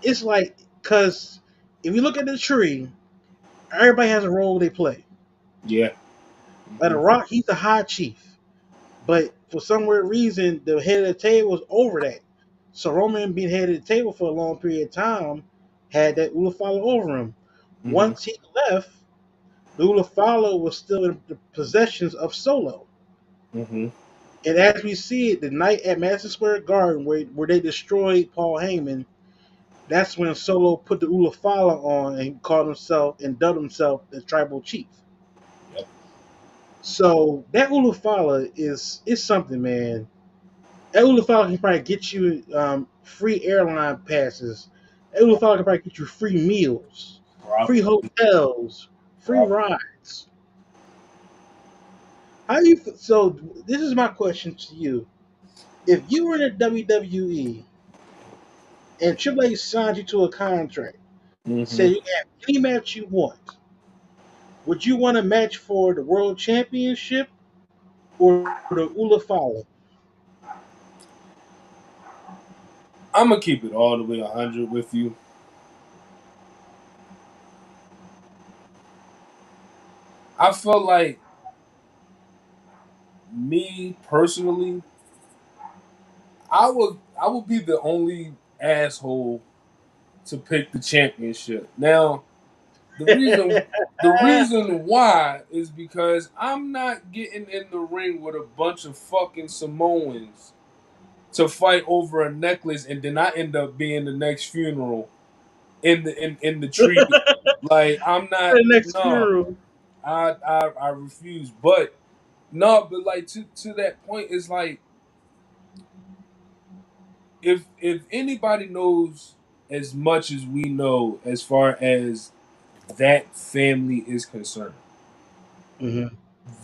It's like because if you look at the tree, everybody has a role they play. Yeah. Like Mm-hmm. the Rock, he's the high chief, but for some weird reason, the head of the table was over that. So Roman being head of the table for a long period of time had that Ula Fala over him. Mm-hmm. Once he left, the Ula Fala was still in the possessions of Solo. Mm-hmm. And as we see it, the night at Madison Square Garden where they destroyed Paul Heyman, that's when Solo put the Ula Fala on and called himself and dubbed himself the tribal chief. Yep. So that Ula Fala is something, man. That Ula Fala can probably get you free airline passes. That Ula Fala can probably get you free meals, free Probably. hotels, free Probably. rides. How you? So this is my question to you: if you were in the WWE and Triple H signed you to a contract, Mm-hmm. said you can have any match you want, would you want a match for the World Championship or the Ula Fala? I'm gonna keep it all the way 100 with you. I feel like me personally, I would be the only asshole to pick the championship. Now, the reason the reason why is because I'm not getting in the ring with a bunch of fucking Samoans to fight over a necklace and then I end up being the next funeral in the tree. Like I'm not The next no, funeral. I refuse. But no, but like to that point, it's like if anybody knows as much as we know as far as that family is concerned, Hmm.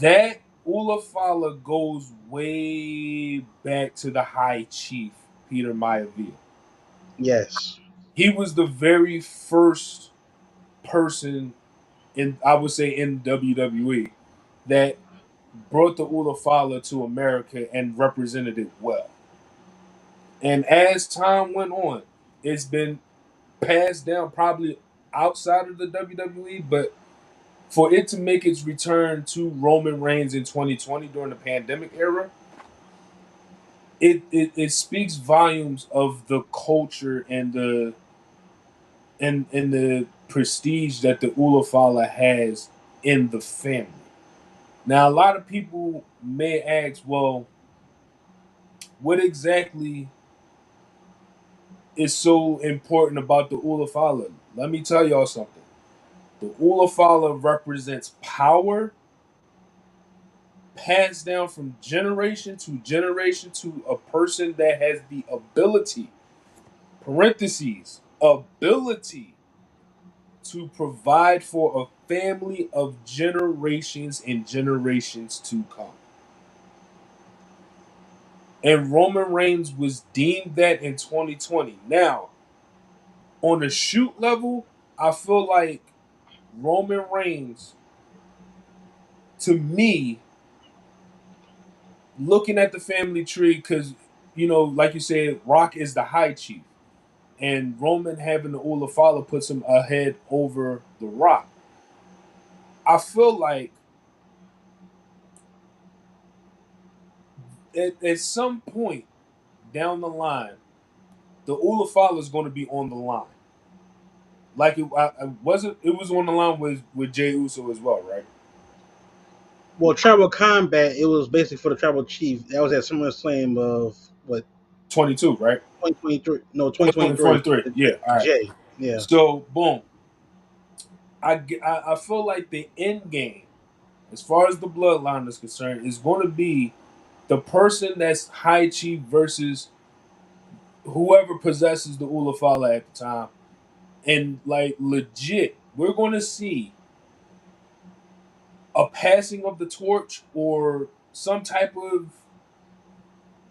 that Ulafala goes way back to the High Chief Peter Maivia. Yes. He was the very first person in, I would say, in WWE that brought the Ulafala to America and represented it well. And as time went on, it's been passed down probably outside of the WWE, but for it to make its return to Roman Reigns in 2020 during the pandemic era, it speaks volumes of the culture and the prestige that the Ulafala has in the family. Now, a lot of people may ask, well, what exactly is so important about the Ulafala? Let me tell y'all something. The Ulafala represents power passed down from generation to a person that has the ability, parentheses, ability to provide for a family of generations and generations to come. And Roman Reigns was deemed that in 2020. Now, on the shoot level, I feel like Roman Reigns, to me, looking at the family tree, because, like you said, Rock is the high chief. And Roman having the Ulafala puts him ahead over the Rock. I feel like at some point down the line, the Ulafala is going to be on the line. Like it wasn't. It was on the line with Jay Uso as well, right? Well, Tribal Combat, it was basically for the Tribal Chief. That was at SummerSlam of what 22, right? 2023? No, Oh, 2023. 23. Yeah. All right. Jay. Yeah. So boom, I feel like the end game, as far as the bloodline is concerned, is going to be the person that's high chief versus whoever possesses the Ula Fala at the time. And like legit, we're going to see a passing of the torch or some type of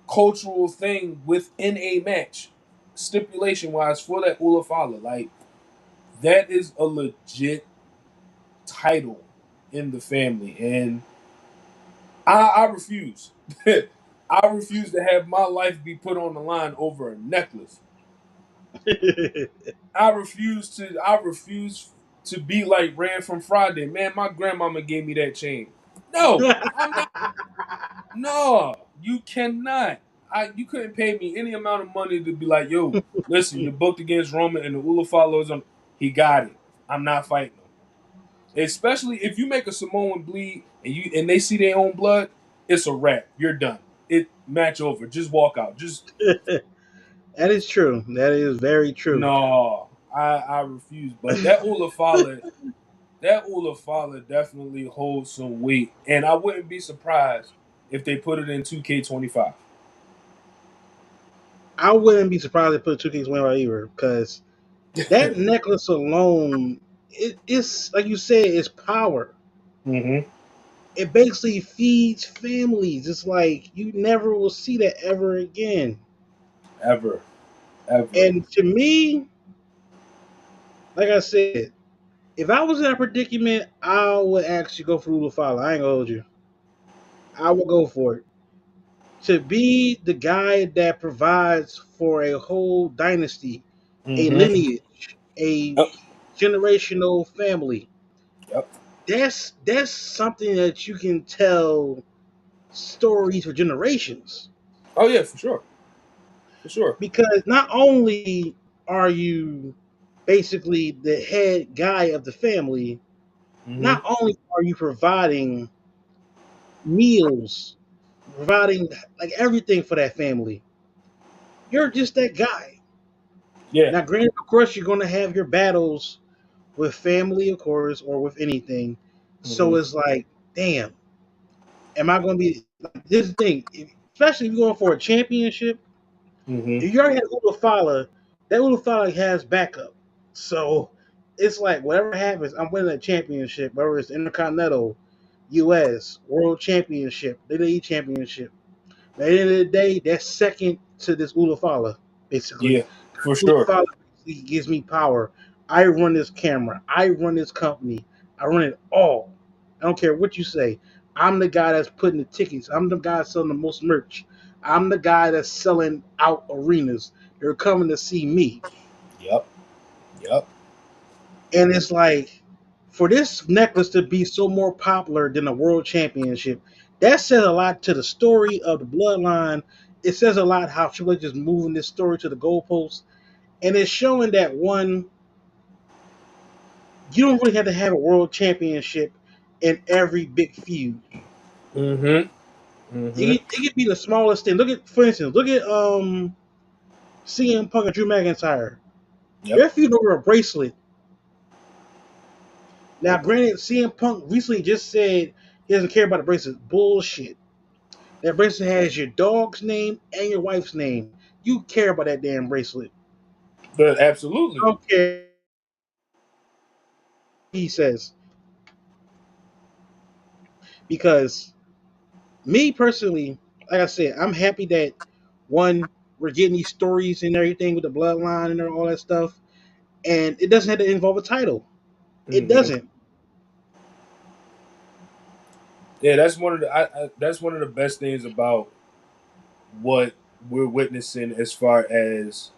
cultural thing within a match, stipulation wise, for that Ula Fala. Like, that is a legit title in the family. And I refuse. I refuse to have my life be put on the line over a necklace. I refuse to be like Ran from Friday. Man, my grandmama gave me that chain. No, I'm not. No, you cannot. You couldn't pay me any amount of money to be like, yo, listen, you're booked against Roman and the Ula follows him. He got it. I'm not fighting him. Especially if you make a Samoan bleed and they see their own blood, it's a wrap. You're done. It match over. Just walk out. Just That is true. That is very true. no. I refuse. But that Ula Fala definitely holds some weight. And I wouldn't be surprised if they put it in 2K25. I wouldn't be surprised if they put 2K win right either, because that necklace alone, it is like you said, it's power. Mm-hmm. It basically feeds families. It's like you never will see that ever again. Ever. Ever. And to me, like I said, if I was in a predicament, I would actually go for Ula Fala. I ain't gonna hold you. I would go for it. To be the guy that provides for a whole dynasty, a Mm-hmm. lineage, a Yep. generational family. Yep. That's something that you can tell stories for generations. Oh yeah, for sure. For sure. Because not only are you basically the head guy of the family, Mm-hmm. not only are you providing meals, providing like everything for that family, you're just that guy. Yeah. Now, granted, of course, you're going to have your battles with family, of course, or with anything. So Mm-hmm. it's like, damn, am I going to be like this thing? Especially if you're going for a championship. Mm-hmm. If you already had Ulafala, that Ulafala has backup. So it's like whatever happens, I'm winning a championship, whether it's Intercontinental, US, World Championship, WWE Championship. But at the end of the day, that's second to this Ulafala, basically. Yeah. For sure. Ulafala gives me power. I run this camera. I run this company. I run it all. I don't care what you say. I'm the guy that's putting the tickets. I'm the guy selling the most merch. I'm the guy that's selling out arenas. They're coming to see me. Yep. Yep. And it's like, for this necklace to be so more popular than the world championship, that says a lot to the story of the bloodline. It says a lot how Triple H is moving this story to the goalposts. And it's showing that one, you don't really have to have a world championship in every big feud. Mm-hmm. Mm-hmm. It could be the smallest thing. Look at, for instance, look at CM Punk and Drew McIntyre. Yep. They're feuding over a bracelet. Now, granted, CM Punk recently just said he doesn't care about the bracelet. Bullshit. That bracelet has your dog's name and your wife's name. You care about that damn bracelet. But absolutely. I don't care what he says. Because me personally, like I said, I'm happy that one, we're getting these stories and everything with the bloodline and all that stuff. And it doesn't have to involve a title. It Mm-hmm. doesn't. Yeah, that's one of the best things about what we're witnessing as far as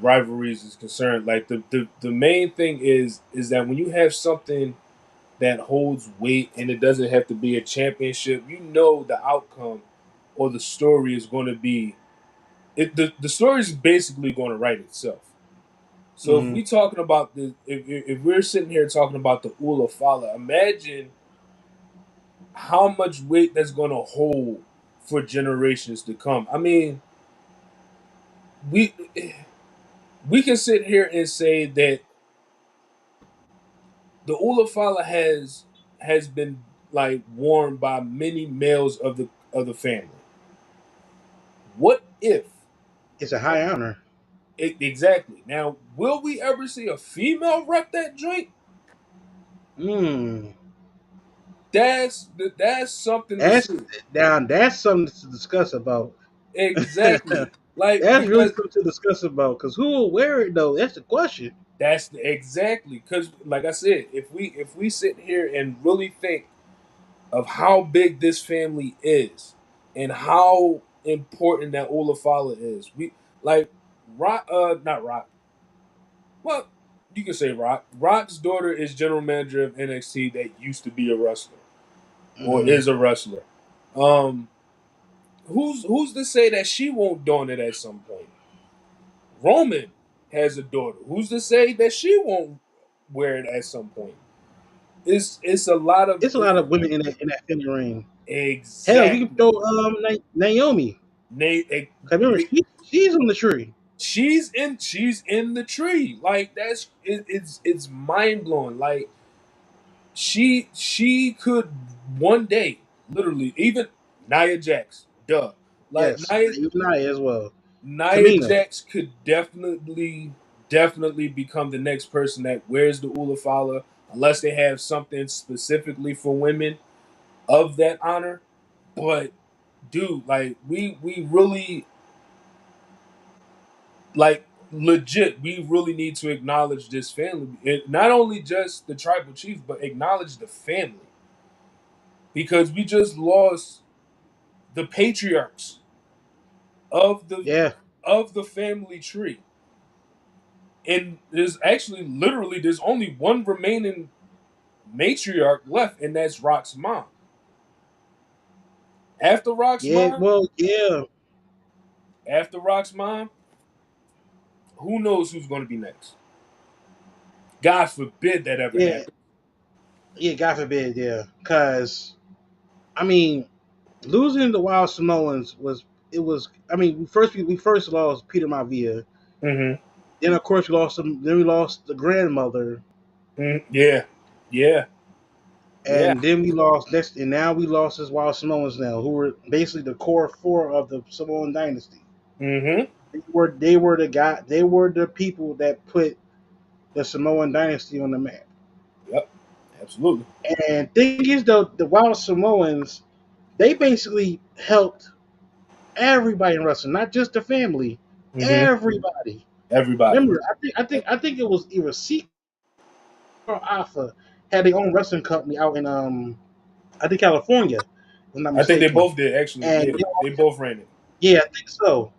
rivalries is concerned. Like the main thing is that when you have something that holds weight and it doesn't have to be a championship, you know the outcome or the story is going to be the story is basically going to write itself. So if Mm-hmm. we talking about if we're sitting here talking about the Ula Fala, imagine how much weight that's going to hold for generations to come. I mean, we we can sit here and say that the Ula Fala has been like worn by many males of the family. What if It's a high honor. exactly? Now, will we ever see a female rep that joint? Mm. That's something to That's see. Now that's something to discuss about. Exactly. Like That's really because something to discuss about. Because who will wear it though? That's the question. exactly because like I said, if we sit here and really think of how big this family is and how important that Ula Fala is, we like Rock. Not Rock. Well, you can say Rock. Rock's daughter is general manager of NXT that used to be a wrestler or Hmm. is a wrestler. Um, who's to say that she won't don it at some point? Roman has a daughter. Who's to say that she won't wear it at some point? It's a lot of It's a lot of women in that family ring. Hell, you can exactly. throw Naomi. Nate, 'Cause remember, she's on the tree. she's in the tree. Like it's mind blowing. Like she could one day, literally, even Nia Jax, duh. Like Yes, Nia as well. Nia Tamina. Jax could definitely become the next person that wears the Ula Fala, unless they have something specifically for women of that honor. But dude, like we really like legit, we really need to acknowledge this family. Not only just the tribal chief, but acknowledge the family because we just lost the patriarchs of Yeah, the family tree. And there's actually literally there's only one remaining matriarch left, and that's Rock's mom. After Rock's yeah. mom, Well, yeah, after Rock's mom, who knows who's going to be next? God forbid that ever yeah, happens. yeah. God forbid, yeah. Because I mean, losing the Wild Samoans was it was. I mean, we first lost Peter Maivia. Mm-hmm. Then of course we lost them. Then we lost the grandmother, Yeah, yeah, yeah. and then we lost next. And now we lost his Wild Samoans now, who were basically the core four of the Samoan dynasty. Mm-hmm. They were the guy. They were the people that put the Samoan dynasty on the map. Yep. Absolutely. And thing is though, the Wild Samoans, they basically helped everybody in wrestling, not just the family. Mm-hmm. Everybody. Everybody. Remember, I think it was either Seek or Alpha had their own wrestling company out in I think California, if I'm not I think they mistaken. both did actually. And Yeah, they both ran it. yeah, I think so.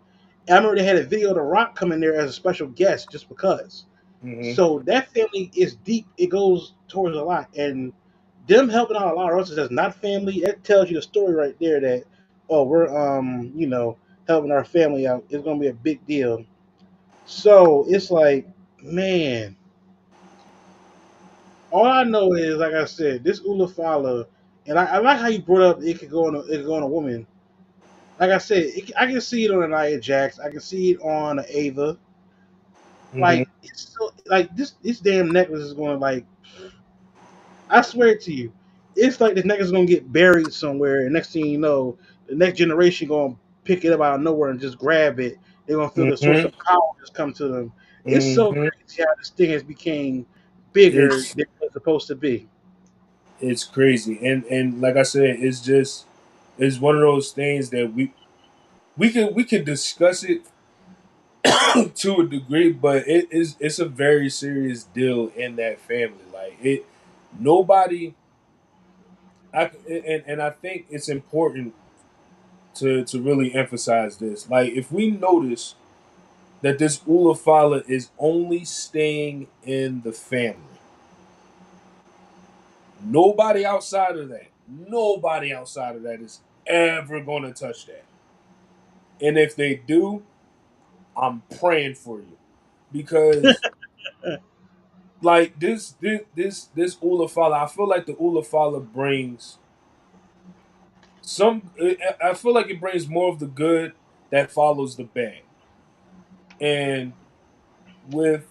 I remember they had a video of The Rock coming there as a special guest just because. Mm-hmm. So that family is deep. It goes towards a lot, and them helping out a lot of wrestlers that's not family. That tells you the story right there. That we're helping our family out. It's gonna be a big deal. So it's like, man, all I know is like I said, this Ula Fala, and I like how you brought up it could go on a woman. Like I said, I can see it on a Nia Jax. I can see it on a Ava. Mm-hmm. Like it's so like this damn necklace is going like I swear to you, it's like this necklace is gonna get buried somewhere, and next thing you know, the next generation gonna pick it up out of nowhere and just grab it. They're gonna feel the source Mm-hmm. of power just come to them. It's so Mm-hmm. crazy how this thing has became bigger It's than it's supposed to be. it's crazy, and like I said, it's one of those things that we could discuss it to a degree, but it's a very serious deal in that family. Like it, nobody. And I think it's important to really emphasize this. Like if we notice that this Ula Fala is only staying in the family, nobody outside of that is ever gonna touch that. And if they do, I'm praying for you because like this Ula Fala, I feel like the Ula Fala brings I feel like it brings more of the good that follows the bad. And with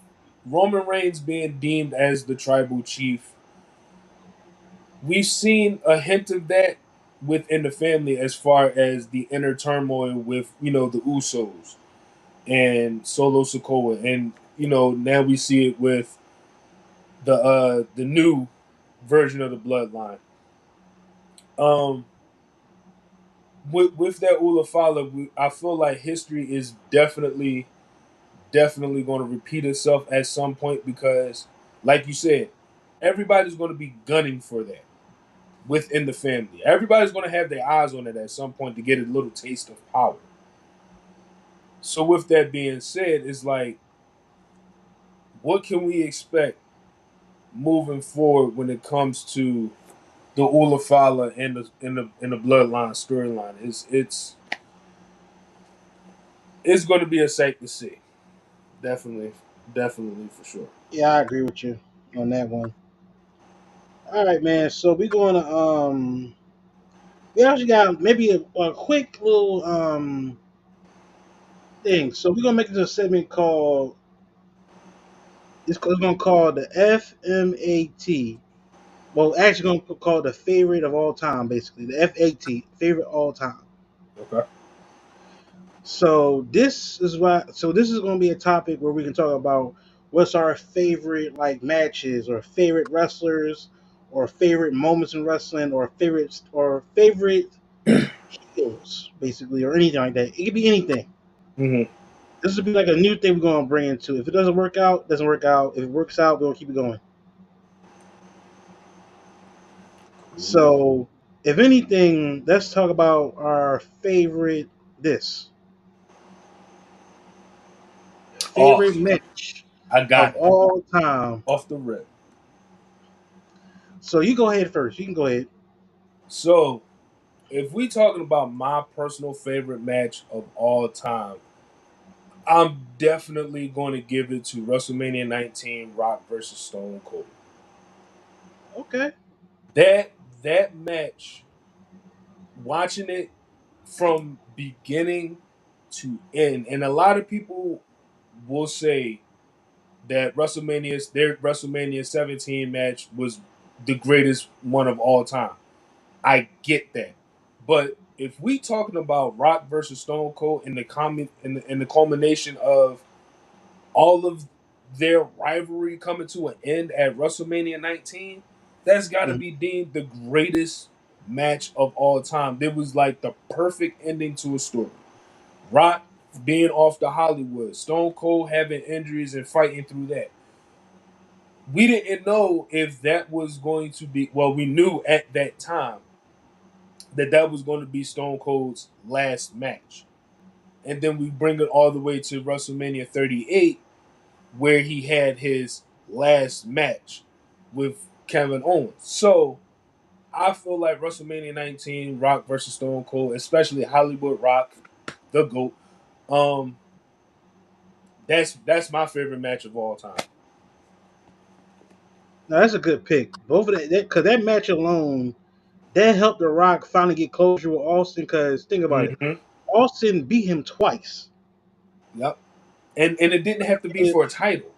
Roman Reigns being deemed as the tribal chief, we've seen a hint of that within the family as far as the inner turmoil with, the Usos and Solo Sikoa. And, now we see it with the new version of the bloodline. Um with that Ula Fala, I feel like history is definitely going to repeat itself at some point because, like you said, everybody's going to be gunning for that within the family. Everybody's going to have their eyes on it at some point to get a little taste of power. So, with that being said, it's like, what can we expect moving forward when it comes to the Ula Fala and the bloodline storyline? It's going to be a sight to see. Definitely, definitely for sure. Yeah, I agree with you on that one. All right, man. So we're going to we actually got maybe a quick little thing. So we're gonna make this a segment called it's gonna call the FMAT. Well, actually gonna call it the favorite of all time, basically the FAT, favorite all time. Okay. So this is going to be a topic where we can talk about what's our favorite like matches or favorite wrestlers or favorite moments in wrestling or favorite heels, basically, or anything like that. It could be anything. Hmm. This would be like a new thing we're going to bring into. If it doesn't work out, it doesn't work out. If it works out, we'll keep it going. Cool. So, if anything, let's talk about our this Oh, favorite match I of got it all time. off the rip. So you go ahead first. You can go ahead. So, if we talking about my personal favorite match of all time, I'm definitely going to give it to WrestleMania 19, Rock versus Stone Cold. Okay. That match, watching it from beginning to end, and a lot of people will say that their WrestleMania 17 match was the greatest one of all time. I get that, but if we talking about Rock versus Stone Cold in the culmination of all of their rivalry coming to an end at WrestleMania 19, that's got to Mhm. be deemed the greatest match of all time. It was like the perfect ending to a story. Rock being off to Hollywood, Stone Cold having injuries and fighting through that. We didn't know if that was going to be, well, we knew at that time that that was going to be Stone Cold's last match. And then we bring it all the way to WrestleMania 38, where he had his last match with Kevin Owens. So I feel like WrestleMania 19, Rock versus Stone Cold, especially Hollywood Rock, the GOAT, um, that's my favorite match of all time. Now that's a good pick. Both of that, because that match alone, that helped The Rock finally get closure with Austin. Because think about it, Mm-hmm. Austin beat him twice. Yep. And it didn't have to be And for a title.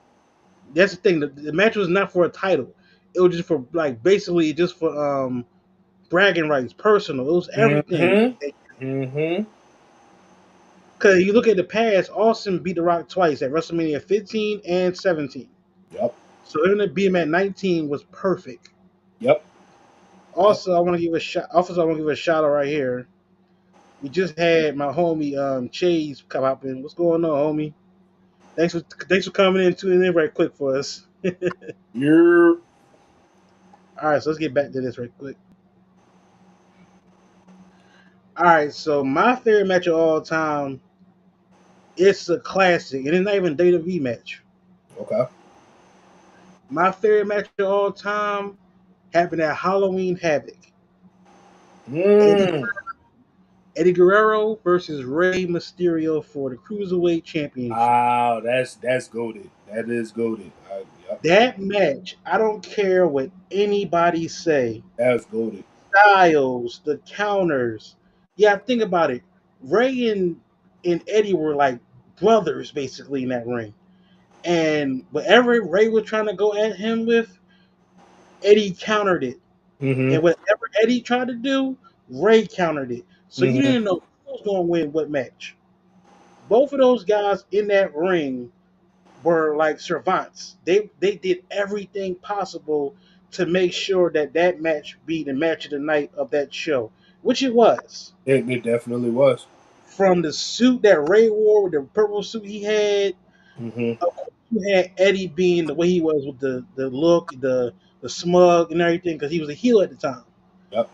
that's the thing. The match was not for a title. It was just for like basically just for bragging rights, personal. It was everything. Mm-hmm. Mm-hmm. Because you look at the past, Austin beat The Rock twice at WrestleMania 15 and 17. Yep. So him to beat him at 19 was perfect. Yep. Yep. Also, I want to give a shout. Also, I want to give a shout out right here. We just had my homie Chase come up in. What's going on, homie? Thanks for coming in, tuning in right quick for us. You're All right, so let's get back to this right quick. All right, so my favorite match of all time, it's a classic, and it's not even a WWE match. okay. My favorite match of all time happened at Halloween Havoc. Eddie Mm. Eddie Guerrero versus Rey Mysterio for the Cruiserweight Championship. Ah, that's goaded. That is goaded. Yep. That match, I don't care what anybody say. That's goaded. styles, the counters. Yeah, think about it. Ray and Eddie were like brothers basically in that ring. And whatever Ray was trying to go at him with, Eddie countered it. Mm-hmm. And whatever Eddie tried to do, Ray countered it. So you Mm-hmm. didn't know who was going to win what match. Both of those guys in that ring were like servants. They did everything possible to make sure that that match be the match of the night of that show, which it was. It definitely was. From the suit that Ray wore, with the purple suit he had, Mm-hmm. of course you had Eddie being the way he was with the look, the smug and everything, because he was a heel at the time. Yep.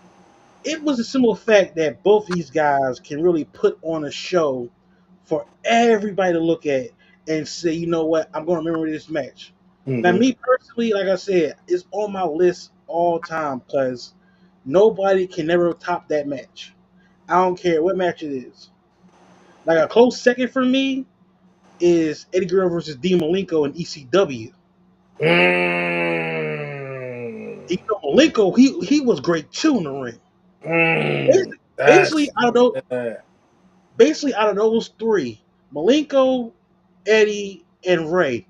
It was a simple fact that both these guys can really put on a show for everybody to look at and say, you know what, I'm going to remember this match. Now, Mm-hmm. me personally, like I said, it's on my list all time because nobody can never top that match. I don't care what match it is. Like a close second for me is Eddie Guerrero versus Dean Malenko in ECW. Mm. Dean Malenko, he was great too in the ring. Mm. Basically, basically That's out of those, yeah. basically out of those three, Malenko, Eddie, and Ray.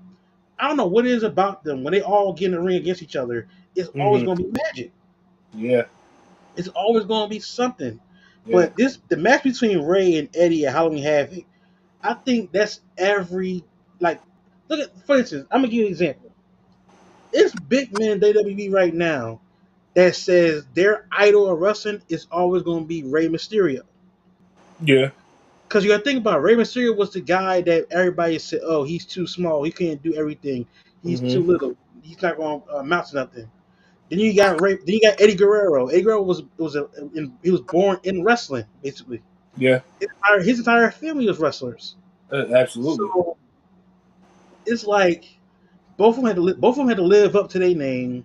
I don't know what it is about them when they all get in the ring against each other. It's always Mm-hmm. going to be magic. Yeah. It's always going to be something. Yeah. But the match between Ray and Eddie at Halloween Havoc, I think that's every like. Look at, for instance, I'm gonna give you an example. It's big men in WWE right now that says their idol of wrestling is always going to be Rey Mysterio. Yeah. Because you got to think about it, Rey Mysterio was the guy that everybody said, "Oh, he's too small. He can't do everything. He's Mm-hmm. too little. He's not going to amount to nothing." Then you got Then you got Eddie Guerrero. Eddie Guerrero he was born in wrestling basically. Yeah. His entire family was wrestlers. Absolutely. So it's like both of them had to live up to their name.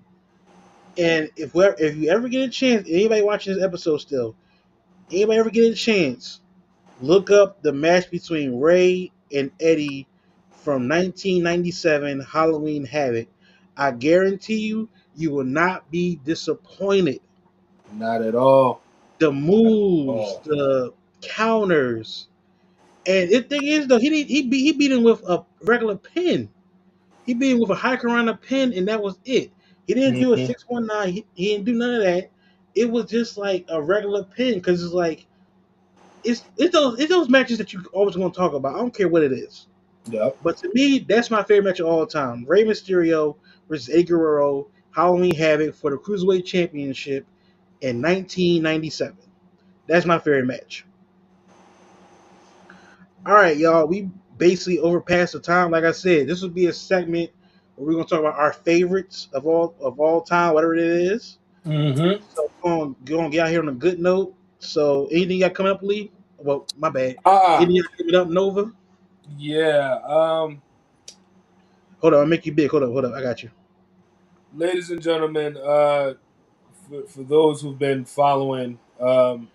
And if you ever get a chance, anybody watching this episode still, anybody ever get a chance, look up the match between Ray and Eddie from 1997 Halloween Havoc. I guarantee you, you will not be disappointed. Not at all. The moves, Oh. the counters, and the thing is though, he beat him with a regular pin. He beat him with a Hurricanrana pin, and that was it. He didn't do a Mm-hmm. 619. He didn't do none of that. It was just like a regular pin because it's like it's those matches that you always going to talk about. I don't care what it is. Yep. But to me, that's my favorite match of all time. Rey Mysterio versus Eddie Guerrero, Halloween Havoc for the Cruiserweight Championship in 1997. That's my favorite match. All right, y'all. We basically overpassed the time. Like I said, this will be a segment where we're gonna talk about our favorites of all time, whatever it is. Mm-hmm. So we're gonna get out here on a good note. So anything you got coming up, Lee? Well, my bad. Ah. Anything you got coming up, Nova? Yeah. Hold on, I'll make you big. Hold up. I got you. Ladies and gentlemen, for those who've been following on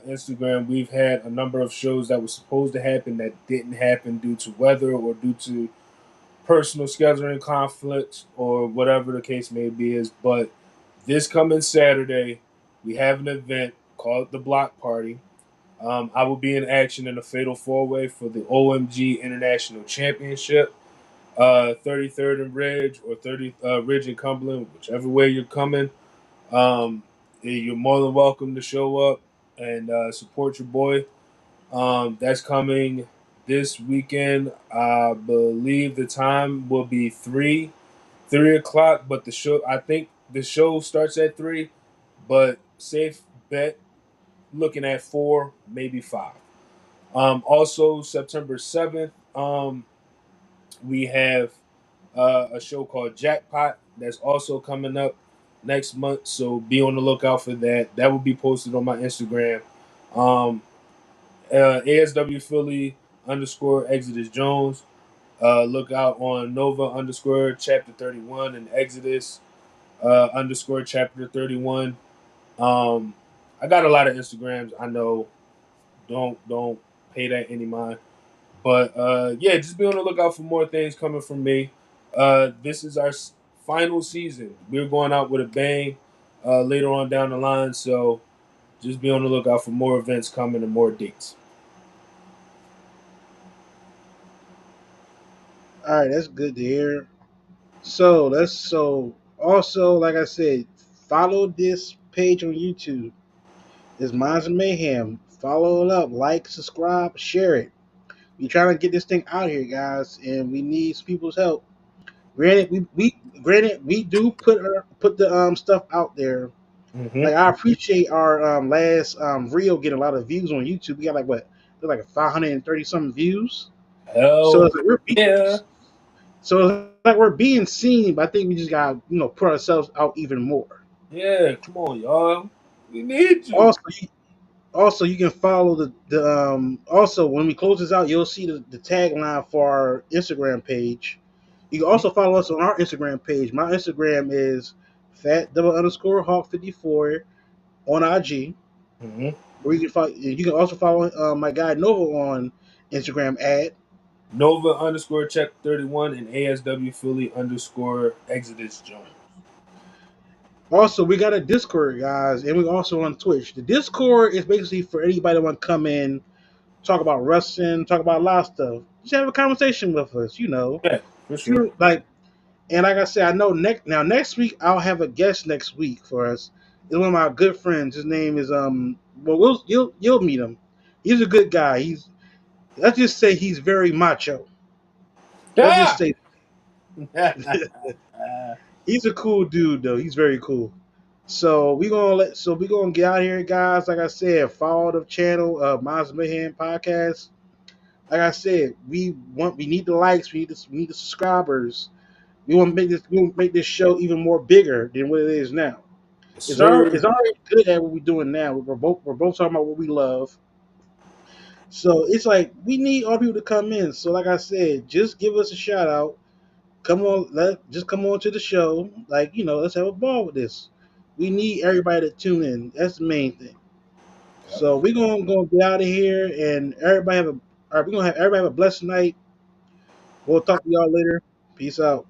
Instagram, we've had a number of shows that were supposed to happen that didn't happen due to weather or due to personal scheduling conflicts or whatever the case may be. Is but this coming Saturday, we have an event called the Block Party. I will be in action in a fatal four way for the OMG International Championship. 33rd and Ridge or 30 Ridge and Cumberland, whichever way you're coming. Um, you're more than welcome to show up and support your boy. That's coming this weekend. I believe the time will be 3 o'clock, but the show, I think the show starts at 3, but safe bet looking at 4, maybe 5. Also September 7th, we have a show called Jackpot that's also coming up next month. So be on the lookout for that. That will be posted on my Instagram. Um, ASW Philly underscore Exodus Jones. Look out on Nova underscore chapter 31 and Exodus underscore chapter 31. Um, I got a lot of Instagrams. I know. Don't pay that any mind. But yeah, just be on the lookout for more things coming from me. This is our final season. We're going out with a bang. later on down the line. So just be on the lookout for more events coming and more dates. All right, that's good to hear. So also like I said, follow this page on YouTube. It's Minds of Mayhem. Follow it up, like, subscribe, share it. We trying to get this thing out here, guys, and we need some people's help. Granted we do put the stuff out there. Mm-hmm. Like I appreciate our last reel getting a lot of views on YouTube. We got like what? There's like 530 something views. So Hell it's like yeah. so it's like we're being seen, but I think we just got put ourselves out even more. Yeah, come on, y'all. We need you. Also, also you can follow the also when we close this out, you'll see the tagline for our Instagram page. You can also follow us on our Instagram page. My Instagram is fat double underscore hawk 54 on IG. Mm-hmm. Or you can also follow my guy Nova on Instagram at. Nova underscore check 31 and ASW Philly underscore Exodus Jones. Also, we got a Discord, guys, and we also on Twitch. The Discord is basically for anybody that want to come in, talk about wrestling, talk about a lot of stuff. Just have a conversation with us, Yeah, for sure. Sure, like, and like I said, I know next week I'll have a guest next week for us. It's one of my good friends. His name is well, you'll meet him. He's a good guy. Let's just say he's very macho. Let's just Ah! say he's a cool dude though. He's very cool. So we gonna get out here, guys. Like I said, follow the channel Miles Mayhem Podcast. Like I said, we need the likes, we need the subscribers. We want to make this show even more bigger than what it is now. Yes, It's sir. already good at what we're doing now. We're both talking about what we love. So it's like we need all people to come in. So like I said, just give us a shout out. Just come on to the show. Like let's have a ball with this. We need everybody to tune in. That's the main thing. Yep. So we're gonna go get out of here, and everybody have a. All right, we're gonna have everybody have a blessed night. We'll talk to y'all later. Peace out.